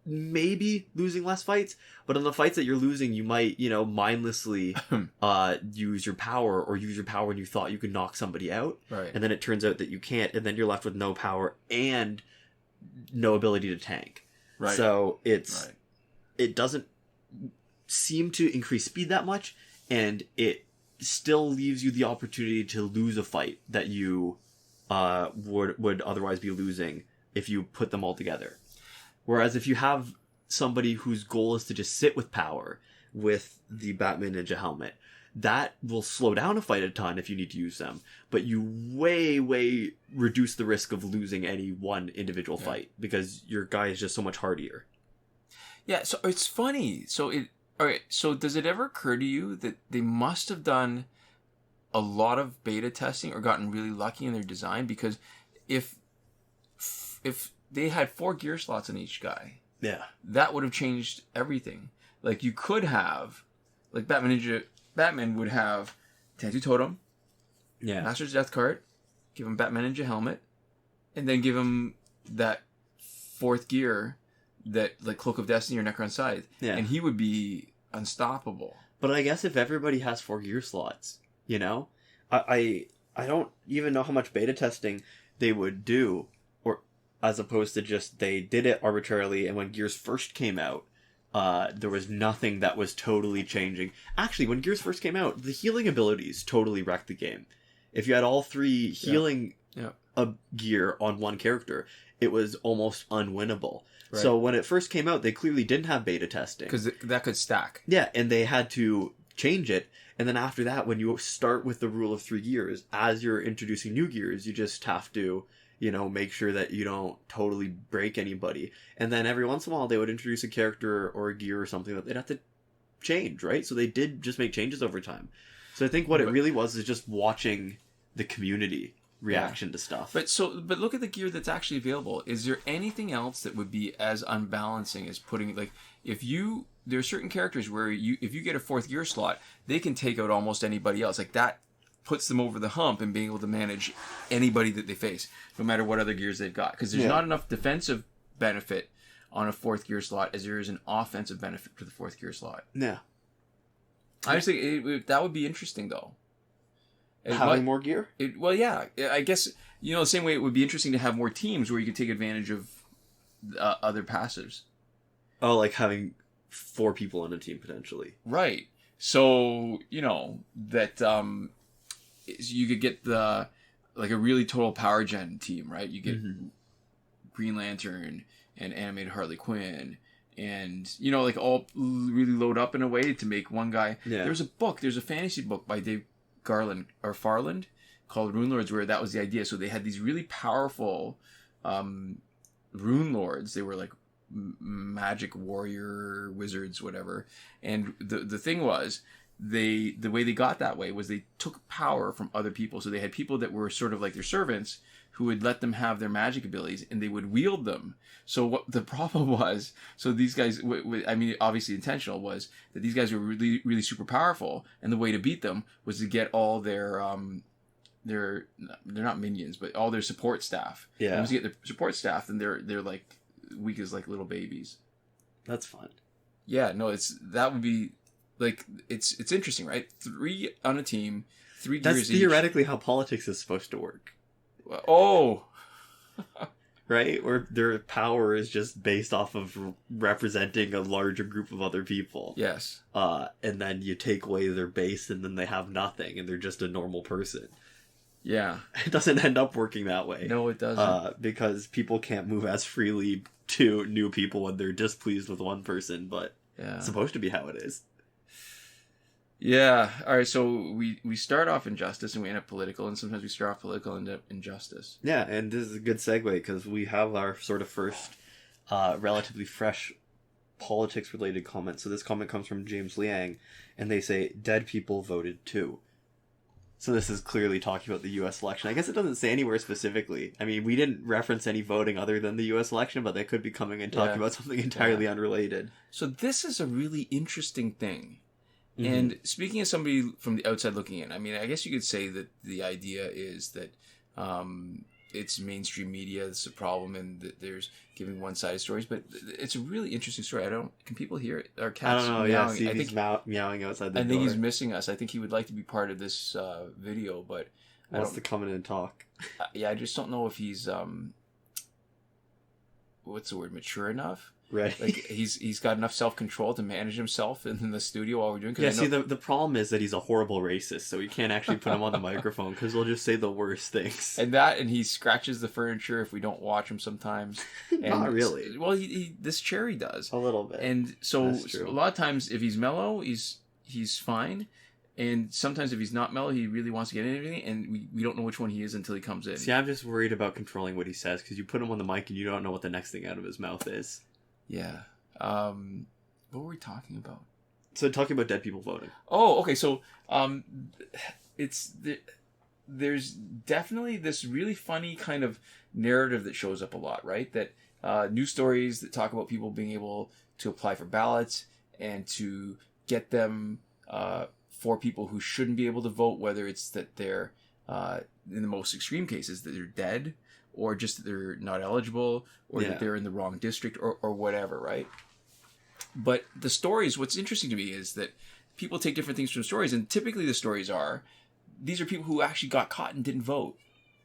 Speaker 1: maybe losing less fights, but in the fights that you're losing, you might, mindlessly use your power or use your power when you thought you could knock somebody out.
Speaker 2: Right.
Speaker 1: And then it turns out that you can't, and then you're left with no power and no ability to tank.
Speaker 2: Right.
Speaker 1: So it doesn't seem to increase speed that much, and it still leaves you the opportunity to lose a fight that you would otherwise be losing if you put them all together. Whereas if you have somebody whose goal is to just sit with power with the Batman Ninja Helmet, that will slow down a fight a ton if you need to use them. But you way reduce the risk of losing any one individual fight because your guy is just so much hardier.
Speaker 2: Yeah, so it's funny. Alright, so does it ever occur to you that they must have done a lot of beta testing or gotten really lucky in their design? Because if they had 4 gear slots on each guy, that would have changed everything. Like, you could have, like, Batman would have Tattoo Totem, Master's Death Cart, give him Batman Ninja Helmet, and then give him that 4th gear, that, like, Cloak of Destiny or Necron Scythe, and he would be unstoppable.
Speaker 1: But I guess if everybody has 4 gear slots, I don't even know how much beta testing they would do, as opposed to just they did it arbitrarily, and when Gears first came out, there was nothing that was totally changing. Actually, when Gears first came out, the healing abilities totally wrecked the game. If you had all 3 healing gear on one character, it was almost unwinnable. Right. So when it first came out, they clearly didn't have beta testing.
Speaker 2: Because that could stack.
Speaker 1: Yeah, and they had to change it. And then after that, when you start with the rule of 3 gears, as you're introducing new gears, you just have to... make sure that you don't totally break anybody. And then every once in a while, they would introduce a character or a gear or something that they'd have to change, right? So they did just make changes over time. So I think what it really was is just watching the community reaction to stuff.
Speaker 2: But look at the gear that's actually available. Is there anything else that would be as unbalancing as putting, like, there are certain characters where if you get a 4th gear slot, they can take out almost anybody else. Like, that puts them over the hump in being able to manage anybody that they face, no matter what other gears they've got. Because there's not enough defensive benefit on a 4th gear slot as there is an offensive benefit to the 4th gear slot.
Speaker 1: Yeah.
Speaker 2: I just think that would be interesting, though.
Speaker 1: Having more gear?
Speaker 2: I guess, the same way it would be interesting to have more teams where you could take advantage of other passives.
Speaker 1: Oh, like having 4 people on a team, potentially.
Speaker 2: Right. So, that... you could get a really total power gen team, right? You get Green Lantern and animated Harley Quinn, and all really load up in a way to make one guy. Yeah. There's a fantasy book by Dave Farland called Rune Lords, where that was the idea. So they had these really powerful Rune Lords. They were like magic warrior wizards, whatever. And the thing was, the way they got that way was they took power from other people. So they had people that were sort of like their servants who would let them have their magic abilities, and they would wield them. So what the problem was, so these guys, obviously intentional, was that these guys were really, really super powerful, and the way to beat them was to get all their they're not minions, but all their support staff.
Speaker 1: Yeah.
Speaker 2: And once you get their support staff, then they're like weak as like little babies.
Speaker 1: That's fun.
Speaker 2: Yeah, no, that would be like it's interesting, right? 3 on a team, 3 gears.
Speaker 1: That's theoretically how politics is supposed to work.
Speaker 2: Oh.
Speaker 1: Right? Where their power is just based off of representing a larger group of other people.
Speaker 2: Yes.
Speaker 1: And then you take away their base and then they have nothing and they're just a normal person.
Speaker 2: Yeah.
Speaker 1: It doesn't end up working that way.
Speaker 2: No, it doesn't.
Speaker 1: Because people can't move as freely to new people when they're displeased with one person, but it's supposed to be how it is.
Speaker 2: Yeah. All right. So we start off injustice and we end up political, and sometimes we start off political and end up injustice.
Speaker 1: Yeah, and this is a good segue because we have our sort of first relatively fresh politics-related comment. So this comment comes from James Liang, and they say, dead people voted too. So this is clearly talking about the U.S. election. I guess it doesn't say anywhere specifically. I mean, we didn't reference any voting other than the U.S. election, but they could be coming and talking about something entirely unrelated.
Speaker 2: So this is a really interesting thing.
Speaker 1: Mm-hmm.
Speaker 2: And speaking as somebody from the outside looking in, I mean, I guess you could say that the idea is that it's mainstream media that's a problem and that there's giving one-sided stories, but it's a really interesting story. Can people hear it? Our cat's
Speaker 1: I don't know,
Speaker 2: meowing.
Speaker 1: yeah, see, he's meowing outside the door.
Speaker 2: I think he's missing us. I think he would like to be part of this video, but
Speaker 1: wants to come in and talk.
Speaker 2: I just don't know if he's, what's the word, mature enough?
Speaker 1: Right.
Speaker 2: Like he's got enough self-control to manage himself in the studio while we're doing.
Speaker 1: Yeah. See, the problem is that he's a horrible racist, so we can't actually put him on the microphone because they'll just say the worst things.
Speaker 2: And he scratches the furniture if we don't watch him sometimes. And
Speaker 1: not really.
Speaker 2: Well, this cherry does
Speaker 1: a little bit.
Speaker 2: And so a lot of times, if he's mellow, he's fine. And sometimes if he's not mellow, he really wants to get in everything, and we don't know which one he is until he comes in.
Speaker 1: See, I'm just worried about controlling what he says because you put him on the mic and you don't know what the next thing out of his mouth is.
Speaker 2: Yeah. What were we talking about?
Speaker 1: So talking about dead people voting.
Speaker 2: Oh, okay. So, there's definitely this really funny kind of narrative that shows up a lot, right? That news stories that talk about people being able to apply for ballots and to get them for people who shouldn't be able to vote, whether it's that they're in the most extreme cases that they're dead, or just that they're not eligible, or that they're in the wrong district, or whatever, right? But the stories, what's interesting to me is that people take different things from stories, and typically the stories are, these are people who actually got caught and didn't vote.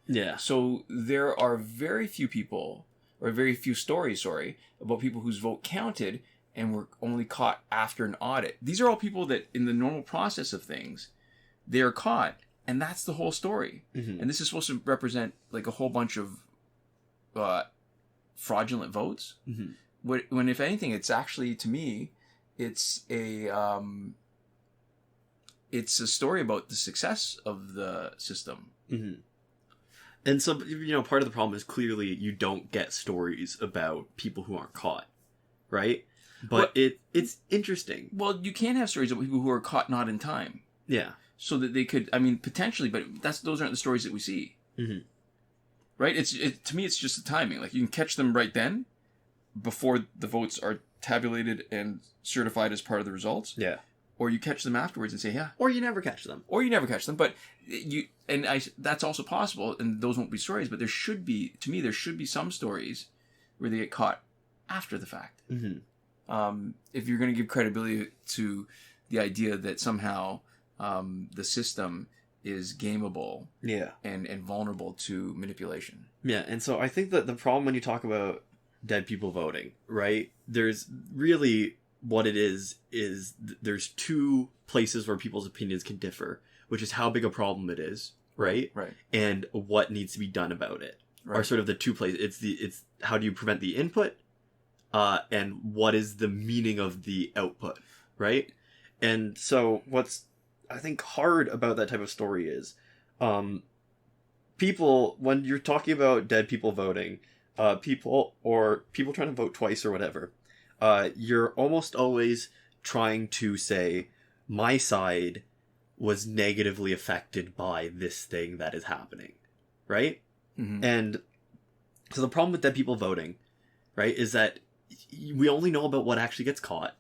Speaker 1: Yeah.
Speaker 2: So there are very few people, or very few stories, about people whose vote counted and were only caught after an audit. These are all people that, in the normal process of things, they are caught. And that's the whole story. Mm-hmm. And this is supposed to represent like a whole bunch of fraudulent votes. Mm-hmm. When, if anything, it's actually, to me, it's a story about the success of the system.
Speaker 1: Mm-hmm. And so, part of the problem is clearly you don't get stories about people who aren't caught, right? But it's interesting.
Speaker 2: Well, you can have stories about people who are caught not in time.
Speaker 1: Yeah.
Speaker 2: So that they could, potentially, but those aren't the stories that we see. Mm-hmm. Right? To me, it's just the timing. Like, you can catch them right then, before the votes are tabulated and certified as part of the results.
Speaker 1: Yeah.
Speaker 2: Or you catch them afterwards and say, yeah.
Speaker 1: Or you never catch them.
Speaker 2: But that's also possible, and those won't be stories, but there should be some stories where they get caught after the fact. Mm-hmm. If you're going to give credibility to the idea that somehow the system is gameable, and vulnerable to manipulation. Yeah,
Speaker 1: and so I think that the problem when you talk about dead people voting, right? There's really what it is there's two places where people's opinions can differ, which is how big a problem it is, right?
Speaker 2: Right.
Speaker 1: And what needs to be done about it. Right. Are sort of the two places. It's how do you prevent the input, and what is the meaning of the output, right? And so what's I think hard about that type of story is people, when you're talking about dead people voting, people trying to vote twice or whatever, you're almost always trying to say my side was negatively affected by this thing that is happening, right? Mm-hmm. And so the problem with dead people voting, right, is that we only know about what actually gets caught.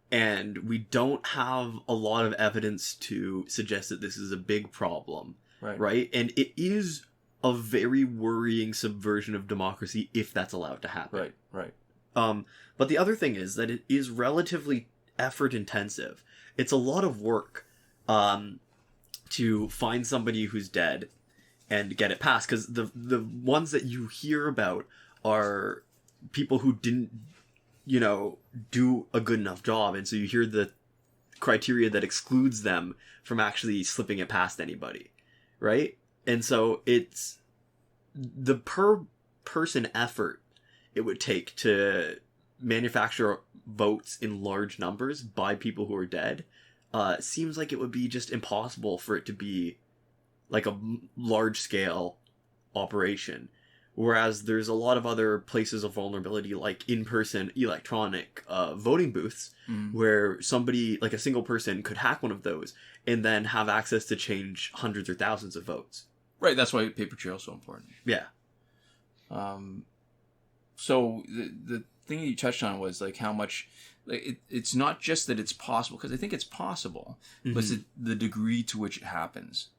Speaker 1: And we don't have a lot of evidence to suggest that this is a big problem. right? And it is a very worrying subversion of democracy if that's allowed to happen.
Speaker 2: Right.
Speaker 1: But the other thing is that it is relatively effort intensive. It's a lot of work to find somebody who's dead and get it passed, because the ones that you hear about are people who didn't, do a good enough job, and so you hear the criteria that excludes them from actually slipping it past anybody, right? And so it's the per person effort it would take to manufacture votes in large numbers by people who are dead seems like it would be just impossible for it to be like a large scale operation. Whereas there's a lot of other places of vulnerability, like in-person electronic voting booths, where somebody, like a single person, could hack one of those and then have access to change hundreds or thousands of votes.
Speaker 2: Right, that's why paper trail is so important.
Speaker 1: Yeah.
Speaker 2: So the thing that you touched on was like how much, like it's not just that it's possible, because I think it's possible, but it's the degree to which it happens.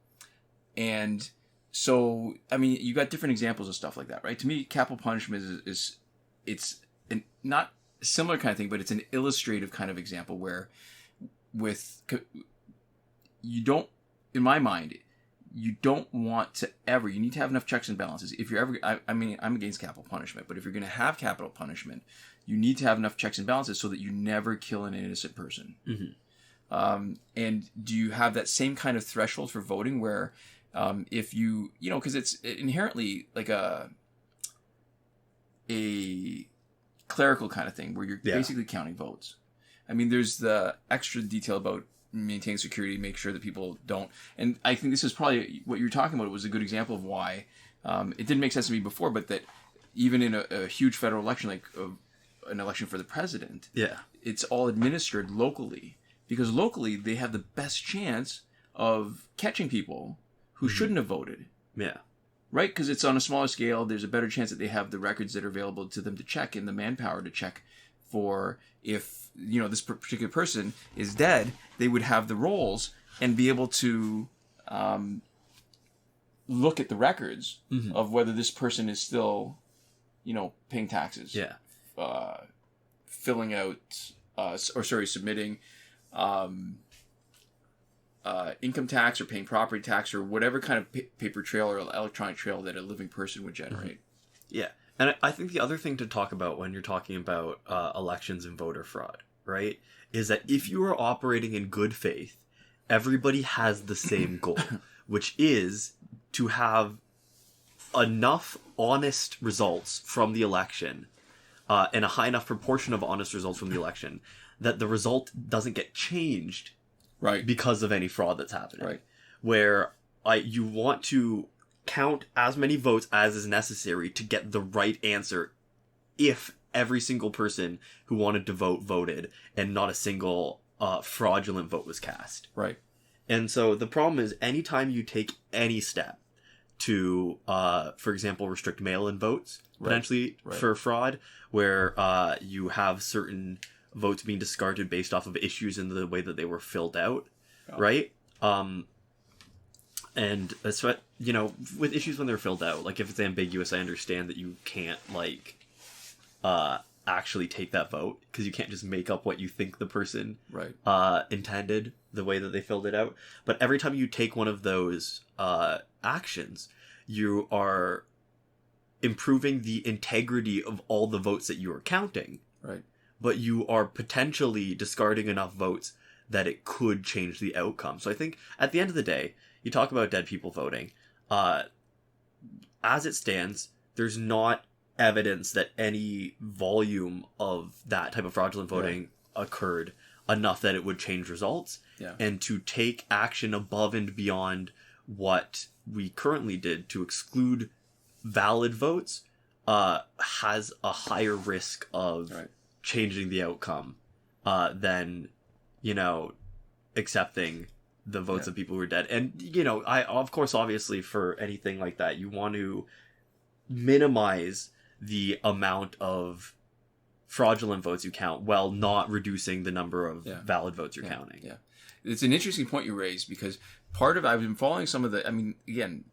Speaker 2: And so, I mean, you got different examples of stuff like that, right? To me, capital punishment is it's not a similar kind of thing, but it's an illustrative kind of example where you don't, in my mind, you don't want to ever, you need to have enough checks and balances. If you're ever, I mean, I'm against capital punishment, but if you're going to have capital punishment, you need to have enough checks and balances so that you never kill an innocent person. And do you have that same kind of threshold for voting where if because it's inherently like a clerical kind of thing where you're basically counting votes. I mean, there's the extra detail about maintaining security, make sure that people don't. And I think this is probably what you're talking about. It was a good example of why it didn't make sense to me before, but that even in a huge federal election, like an election for the president, it's all administered locally, because locally they have the best chance of catching people who shouldn't have voted. Yeah. Right? Because it's on a smaller scale. There's a better chance that they have the records that are available to them to check and the manpower to check for if, this particular person is dead, they would have the rolls and be able to look at the records of whether this person is still, paying taxes. Yeah. Filling out, submitting income tax or paying property tax or whatever kind of paper trail or electronic trail that a living person would generate.
Speaker 1: Yeah. And I think the other thing to talk about when you're talking about elections and voter fraud, right, is that if you are operating in good faith, everybody has the same goal, which is to have enough honest results from the election and a high enough proportion of honest results from the election that the result doesn't get changed because of any fraud that's happening. Right. Where you want to count as many votes as is necessary to get the right answer if every single person who wanted to vote voted and not a single fraudulent vote was cast. Right. And so the problem is anytime you take any step to, for example, restrict mail-in votes, potentially for fraud, where you have certain votes being discarded based off of issues in the way that they were filled out, right? And with issues when they're filled out, like if it's ambiguous, I understand that you can't actually take that vote because you can't just make up what you think the person intended the way that they filled it out. But every time you take one of those actions, you are improving the integrity of all the votes that you are counting. Right. But you are potentially discarding enough votes that it could change the outcome. So I think at the end of the day, you talk about dead people voting. As it stands, there's not evidence that any volume of that type of fraudulent voting occurred enough that it would change results. Yeah. And to take action above and beyond what we currently did to exclude valid votes has a higher risk of changing the outcome than, accepting the votes of people who are dead. And, of course, obviously for anything like that, you want to minimize the amount of fraudulent votes you count while not reducing the number of valid votes you're counting. Yeah.
Speaker 2: it's an interesting point you raised, because I've been following some of the, I mean, again,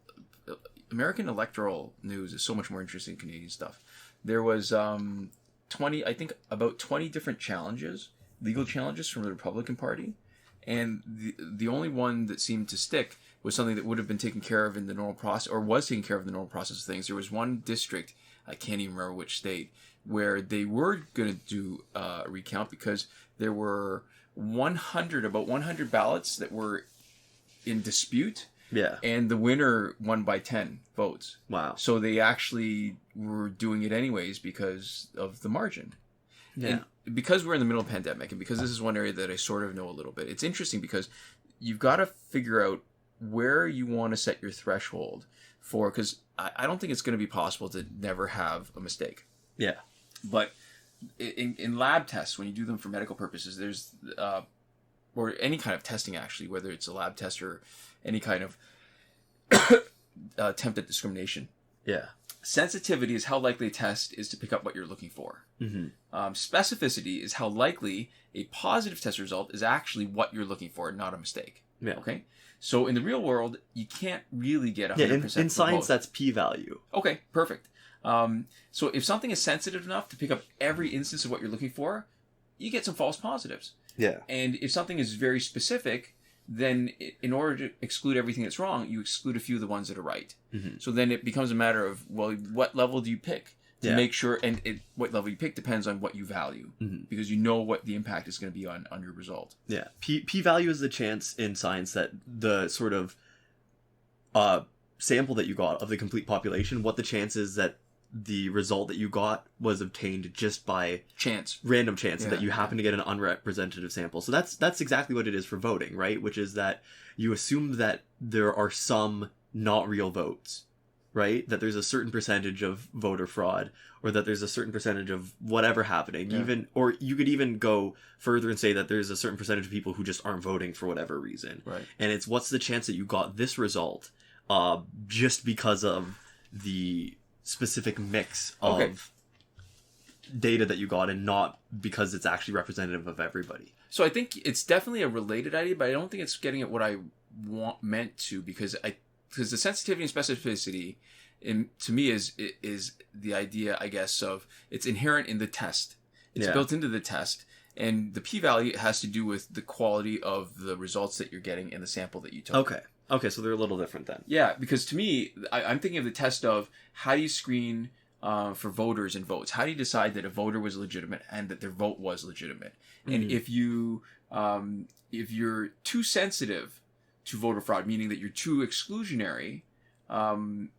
Speaker 2: American electoral news is so much more interesting than Canadian stuff. There was about 20 different challenges, legal challenges from the Republican Party. And the only one that seemed to stick was something that would have been taken care of in the normal process, or was taken care of in the normal process of things. There was one district, I can't even remember which state, where they were going to do a recount because there were about 100 ballots that were in dispute.
Speaker 1: Yeah.
Speaker 2: And the winner won by 10 votes. Wow. So they actually were doing it anyways because of the margin. Yeah. And because we're in the middle of a pandemic, and because this is one area that I sort of know a little bit, it's interesting because you've got to figure out where you want to set your threshold for, because I don't think it's going to be possible to never have a mistake. Yeah. But in lab tests, when you do them for medical purposes, there's, or any kind of testing actually, whether it's a lab test or any kind of attempt at discrimination. Yeah. Sensitivity is how likely a test is to pick up what you're looking for. Mm-hmm. Specificity is how likely a positive test result is actually what you're looking for, not a mistake. Yeah. Okay? So in the real world, you can't really get 100%.
Speaker 1: Yeah, in science, that's p-value.
Speaker 2: Okay, perfect. So if something is sensitive enough to pick up every instance of what you're looking for, you get some false positives. Yeah. And if something is very specific, then in order to exclude everything that's wrong, you exclude a few of the ones that are right. Mm-hmm. So then it becomes a matter of, well, what level do you pick to make sure, and what level you pick depends on what you value, because you know what the impact is going to be on your result.
Speaker 1: Yeah. P-value is the chance in science that the sort of sample that you got of the complete population, what the chance is that the result that you got was obtained just by random chance, that you happen to get an unrepresentative sample. So that's exactly what it is for voting, right? Which is that you assume that there are some not real votes, right? That there's a certain percentage of voter fraud, or that there's a certain percentage of whatever happening. Even, or you could even go further and say that there's a certain percentage of people who just aren't voting for whatever reason. Right. And it's what's the chance that you got this result just because of the specific mix of data that you got, and not because it's actually representative of everybody.
Speaker 2: So I think it's definitely a related idea, but I don't think it's getting at what I meant to, because the sensitivity and specificity to me is the idea, I guess, of it's inherent in the test. It's built into the test, and the p-value has to do with the quality of the results that you're getting in the sample that you took.
Speaker 1: Okay, so they're a little different then.
Speaker 2: Yeah, because to me, I'm thinking of the test of how do you screen for voters and votes? How do you decide that a voter was legitimate and that their vote was legitimate? And if you're too sensitive to voter fraud, meaning that you're too exclusionary, then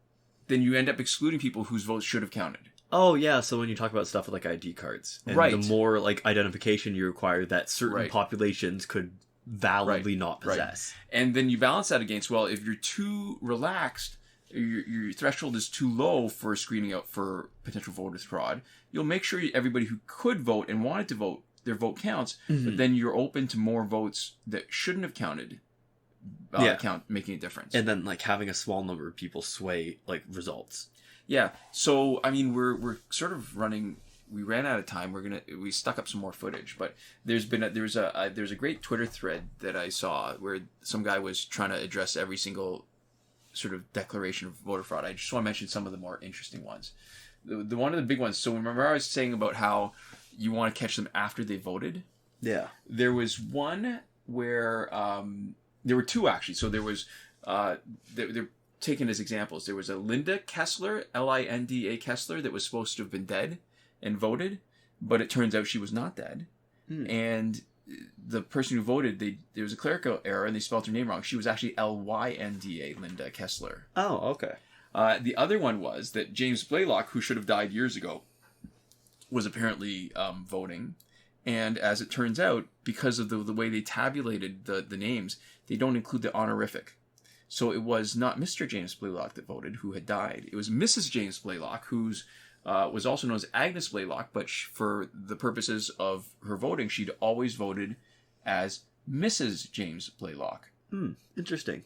Speaker 2: you end up excluding people whose votes should have counted.
Speaker 1: Oh, yeah, so when you talk about stuff with like ID cards, and the more like identification you require that certain populations could validly not possess.
Speaker 2: Right. And then you balance that against, well, if you're too relaxed, your threshold is too low for screening out for potential voter fraud, you'll make sure everybody who could vote and wanted to vote, their vote counts, but then you're open to more votes that shouldn't have counted, making a difference.
Speaker 1: And then like having a small number of people sway like results.
Speaker 2: Yeah. So, I mean, we're sort of running... We ran out of time. We stuck up some more footage, but there's a great Twitter thread that I saw where some guy was trying to address every single sort of declaration of voter fraud. I just want to mention some of the more interesting ones. The one of the big ones. So remember I was saying about how you want to catch them after they voted? Yeah. There was one where there were two actually. So there was they're taken as examples. There was a Linda Kessler, Linda Kessler, that was supposed to have been dead and voted, but it turns out she was not dead. And the person who voted, there was a clerical error and they spelled her name wrong. She was actually Lynda, Linda Kessler.
Speaker 1: Oh, okay.
Speaker 2: The other one was that James Blaylock, who should have died years ago, was apparently voting. And as it turns out, because of the way they tabulated the names, they don't include the honorific. So it was not Mr. James Blaylock that voted, who had died. It was Mrs. James Blaylock, who's was also known as Agnes Blaylock, but for the purposes of her voting, she'd always voted as Mrs. James Blaylock.
Speaker 1: Interesting.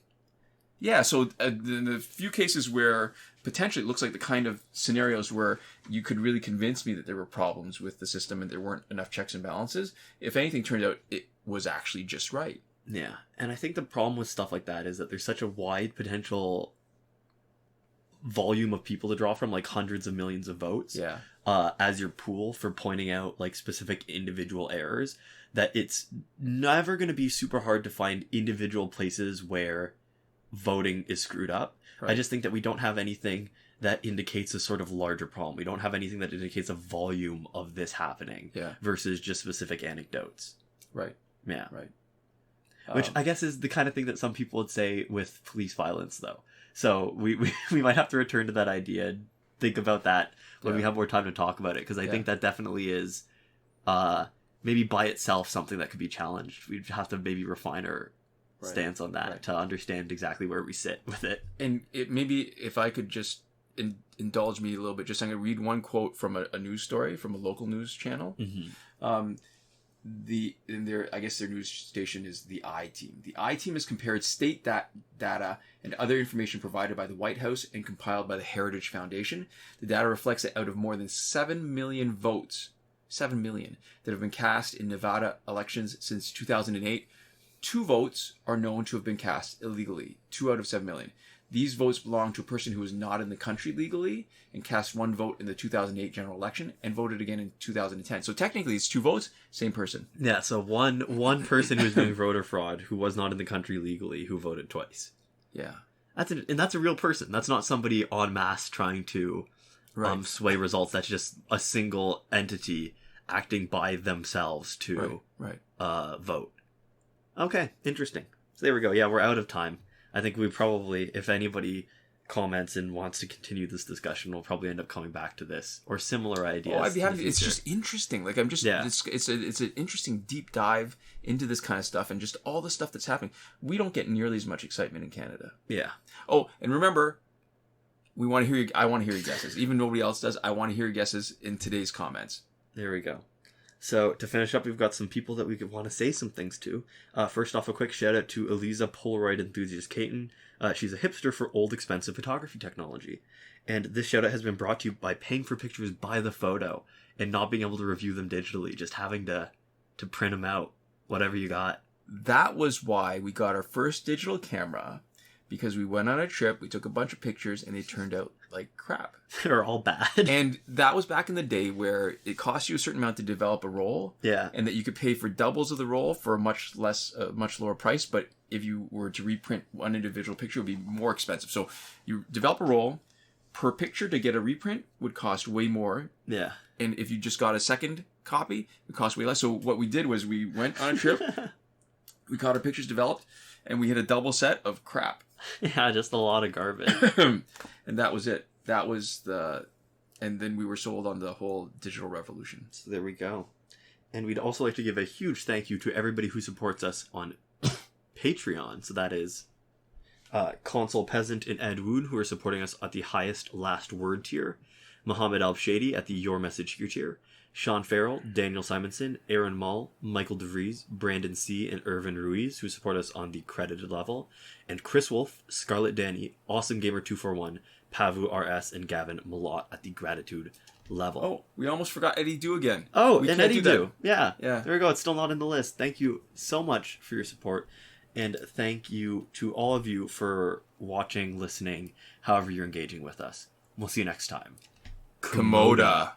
Speaker 2: Yeah, so in the few cases where potentially it looks like the kind of scenarios where you could really convince me that there were problems with the system and there weren't enough checks and balances, if anything, turned out it was actually just right.
Speaker 1: Yeah, and I think the problem with stuff like that is that there's such a wide potential volume of people to draw from, like hundreds of millions of votes, as your pool for pointing out like specific individual errors, that it's never going to be super hard to find individual places where voting is screwed up. Right. I just think that we don't have anything that indicates a sort of larger problem. We don't have anything that indicates a volume of this happening versus just specific anecdotes.
Speaker 2: Right.
Speaker 1: Yeah.
Speaker 2: Right.
Speaker 1: Which I guess is the kind of thing that some people would say with police violence, though. So we might have to return to that idea and think about that when we have more time to talk about it, because I think that definitely is maybe by itself something that could be challenged. We'd have to maybe refine our stance on that to understand exactly where we sit with it.
Speaker 2: And it maybe, if I could just indulge me a little bit, just I'm going to read one quote from a news story from a local news channel. Mm-hmm. I guess their news station is the I-Team. The I-Team has compared state data and other information provided by the White House and compiled by the Heritage Foundation. The data reflects that out of more than 7 million votes, 7 million, that have been cast in Nevada elections since 2008, 2 votes are known to have been cast illegally. 2 out of 7 million. These votes belong to a person who was not in the country legally and cast 1 vote in the 2008 general election and voted again in 2010. So technically it's 2 votes, same person.
Speaker 1: Yeah, so one person who was doing voter fraud who was not in the country legally who voted twice.
Speaker 2: Yeah.
Speaker 1: That's a real person. That's not somebody en masse trying to sway results. That's just a single entity acting by themselves to vote. Okay, interesting. So there we go. Yeah, we're out of time. I think we probably, if anybody comments and wants to continue this discussion, we'll probably end up coming back to this or similar ideas.
Speaker 2: Oh, I'd be happy. It's just interesting. Like, I'm just, it's an interesting deep dive into this kind of stuff and just all the stuff that's happening. We don't get nearly as much excitement in Canada.
Speaker 1: Yeah.
Speaker 2: Oh, and remember, I want to hear your guesses. Even nobody else does. I want to hear your guesses in today's comments.
Speaker 1: There we go. So to finish up, we've got some people that we could want to say some things to. First off, a quick shout out to Eliza Polaroid enthusiast Caton. She's a hipster for old expensive photography technology. And this shout out has been brought to you by paying for pictures by the photo and not being able to review them digitally, just having to print them out, whatever you got.
Speaker 2: That was why we got our first digital camera, because we went on a trip, we took a bunch of pictures, and they turned out like crap.
Speaker 1: They were all bad.
Speaker 2: And that was back in the day where it cost you a certain amount to develop a roll.
Speaker 1: Yeah.
Speaker 2: And that you could pay for doubles of the roll for a much lower price. But if you were to reprint one individual picture, it would be more expensive. So you develop a roll, per picture to get a reprint would cost way more.
Speaker 1: Yeah.
Speaker 2: And if you just got a second copy, it would cost way less. So what we did was we went on a trip, we got our pictures developed, and we had a double set of crap.
Speaker 1: Yeah, just a lot of garbage.
Speaker 2: And that was it. And then we were sold on the whole digital revolution.
Speaker 1: So there we go. And we'd also like to give a huge thank you to everybody who supports us on Patreon. So that is Consul Peasant and Edwoon, who are supporting us at the highest last word tier. Mohammed Albshaiti at the Your Message Here tier. Shawn Farrell, Daniel Simonson, Aaron Maule, Michael DeVries, Brandon C., and Irvin Ruiz, who support us on the credited level. And Chris Wolf, Scarlet Danny, Awesome Gamer 241, Pavu RS, and Gavin Malott at the gratitude level.
Speaker 2: Oh, we almost forgot Eddydoo again.
Speaker 1: Oh, and Eddydoo. Yeah. There we go. It's still not in the list. Thank you so much for your support. And thank you to all of you for watching, listening, however you're engaging with us. We'll see you next time.
Speaker 2: Komoda.